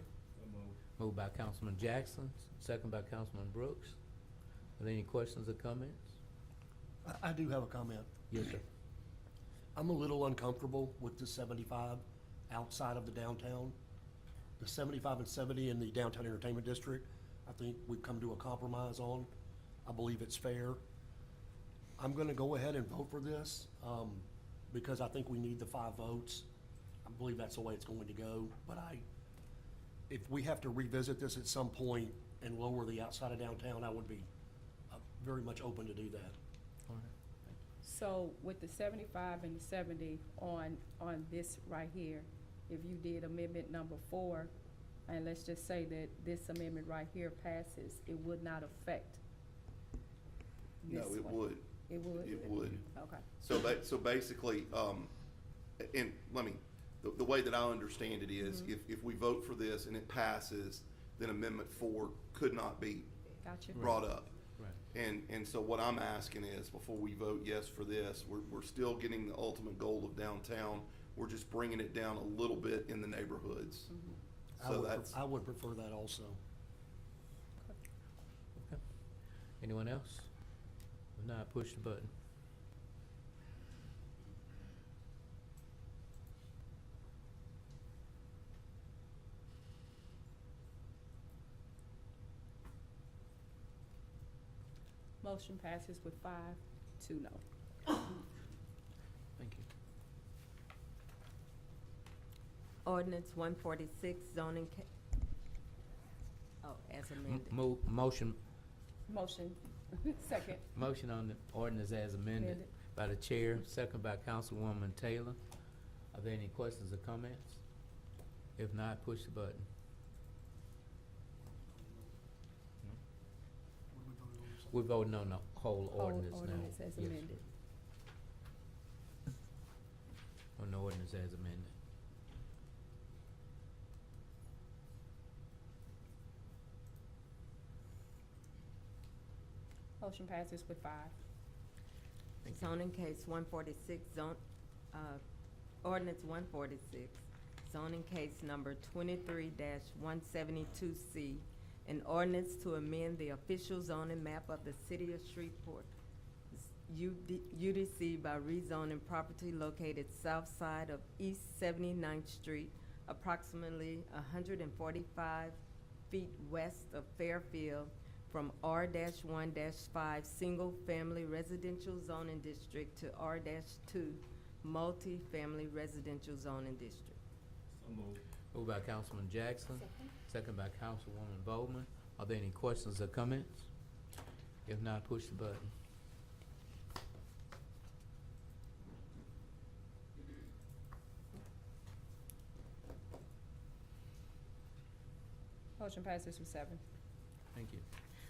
[SPEAKER 1] Moved by Councilman Jackson, second by Councilman Brooks. Are there any questions or comments?
[SPEAKER 8] I do have a comment.
[SPEAKER 1] Yes, sir.
[SPEAKER 8] I'm a little uncomfortable with the 75 outside of the downtown. The 75 and 70 in the downtown entertainment district, I think we've come to a compromise on. I believe it's fair. I'm gonna go ahead and vote for this, because I think we need the 5 votes. I believe that's the way it's going to go, but if we have to revisit this at some point and lower the outside of downtown, I would be very much open to do that.
[SPEAKER 1] All right. Thank you.
[SPEAKER 2] So with the 75 and the 70 on this right here, if you did amendment number 4, and let's just say that this amendment right here passes, it would not affect
[SPEAKER 5] No,
[SPEAKER 2] this
[SPEAKER 5] it
[SPEAKER 2] one.
[SPEAKER 5] would.
[SPEAKER 2] It would?
[SPEAKER 5] It would.
[SPEAKER 2] Okay.
[SPEAKER 5] So basically, and the way that I understand it is, if we vote for this and it passes, then amendment 4 could not be
[SPEAKER 2] Gotcha.
[SPEAKER 5] brought up.
[SPEAKER 1] Right.
[SPEAKER 5] And so what I'm asking is, before we vote yes for this, we're still getting the ultimate goal of downtown. We're just bringing it down a little bit in the neighborhoods. So that's,
[SPEAKER 8] I would prefer that also.
[SPEAKER 1] Okay. Anyone else? If not, push the button.
[SPEAKER 2] Motion passes with 5 to no.
[SPEAKER 1] Thank you.
[SPEAKER 19] Ordinance 146 zoning as amended.
[SPEAKER 1] Motion
[SPEAKER 2] Motion. Second.
[SPEAKER 1] Motion on the ordinance as amended
[SPEAKER 2] Amended.
[SPEAKER 1] by the chair, second by Councilwoman Taylor. Are there any questions or comments? If not, push the button. We're voting on the whole ordinance now.
[SPEAKER 2] Ordinance as
[SPEAKER 1] Yes.
[SPEAKER 2] amended.
[SPEAKER 1] On the ordinance as amended.
[SPEAKER 2] Motion passes with 5.
[SPEAKER 19] Zoning case 146, ordinance 146, zoning case number 23-172C, an ordinance to amend the official zoning map of the city of Shreveport, UDC by rezoning property located south side of East 79th Street, approximately 145 feet west of Fairfield, from R-1-5 single-family residential zoning district to R-2 multi-family residential zoning district.
[SPEAKER 1] Moved by Councilman Jackson, second by Councilwoman Bowman. Are there any questions or comments? If not, push the button.
[SPEAKER 2] Motion passes with 7.
[SPEAKER 1] Thank you.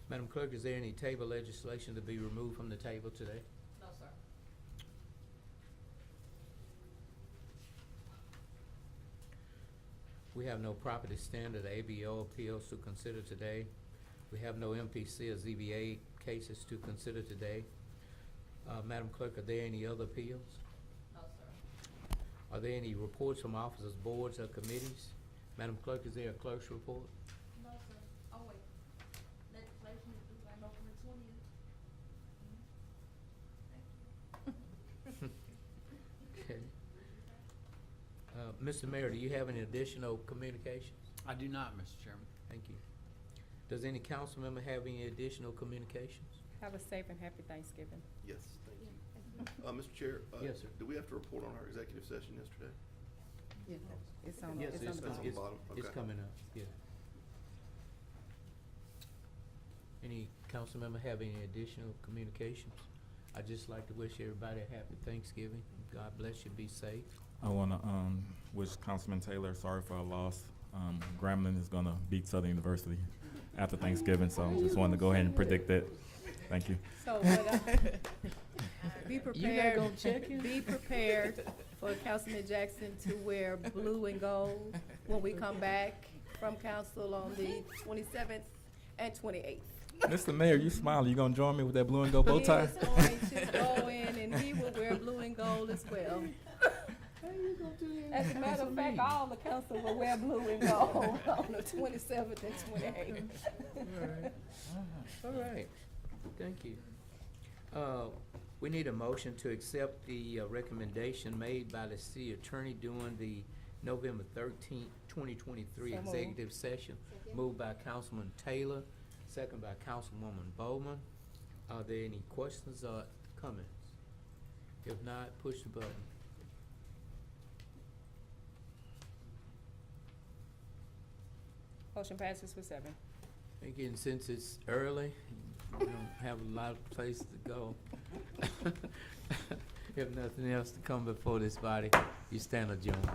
[SPEAKER 1] Madam Clerk, is there any table legislation to be removed from the table today?
[SPEAKER 2] No, sir.
[SPEAKER 1] We have no property standard ABO appeals to consider today. We have no MPC or ZBA cases to consider today. Madam Clerk, are there any other appeals?
[SPEAKER 2] No, sir.
[SPEAKER 1] Are there any reports from officers, boards, or committees? Madam Clerk, is there a clerk's report?
[SPEAKER 6] No, sir. Oh, wait. Legislation is due by November 20th.
[SPEAKER 1] Okay. Mr. Mayor, do you have any additional communications?
[SPEAKER 11] I do not, Mr. Chairman.
[SPEAKER 1] Thank you. Does any council member have any additional communications?
[SPEAKER 2] Have a safe and happy Thanksgiving.
[SPEAKER 5] Yes, thank you. Mr. Chair?
[SPEAKER 1] Yes, sir.
[SPEAKER 5] Do we have to report on our executive session yesterday?
[SPEAKER 2] Yes, it's on,
[SPEAKER 1] Yes,
[SPEAKER 2] it's on the
[SPEAKER 5] on the bottom.
[SPEAKER 1] it's
[SPEAKER 5] Okay.
[SPEAKER 1] coming up, yeah. Any council member have any additional communications? I'd just like to wish everybody a happy Thanksgiving. God bless you, be safe.
[SPEAKER 20] I want to wish Councilman Taylor sorry for our loss. Grambling is going to beat Southern University after Thanksgiving, so just wanted to go ahead and predict that. Thank you.
[SPEAKER 2] So, be prepared, be prepared for Councilman Jackson to wear blue and gold when we come back from council on the 27th and 28th.
[SPEAKER 20] Mr. Mayor, you smiling. You going to join me with that blue and gold bow tie?
[SPEAKER 2] He is going to go in and he will wear blue and gold as well. As a matter of fact, all the council will wear blue and gold on the 27th and 28th.
[SPEAKER 1] All right, thank you. We need a motion to accept the recommendation made by the city attorney during the November 13th, 2023
[SPEAKER 2] So moved.
[SPEAKER 1] executive session. Moved by Councilman Taylor, second by Councilwoman Bowman. Are there any questions or comments? If not, push the button.
[SPEAKER 2] Motion passes with 7.
[SPEAKER 1] Thank you, and since it's early, we don't have a lot of places to go. If nothing else to come before this body, you stand adjourned.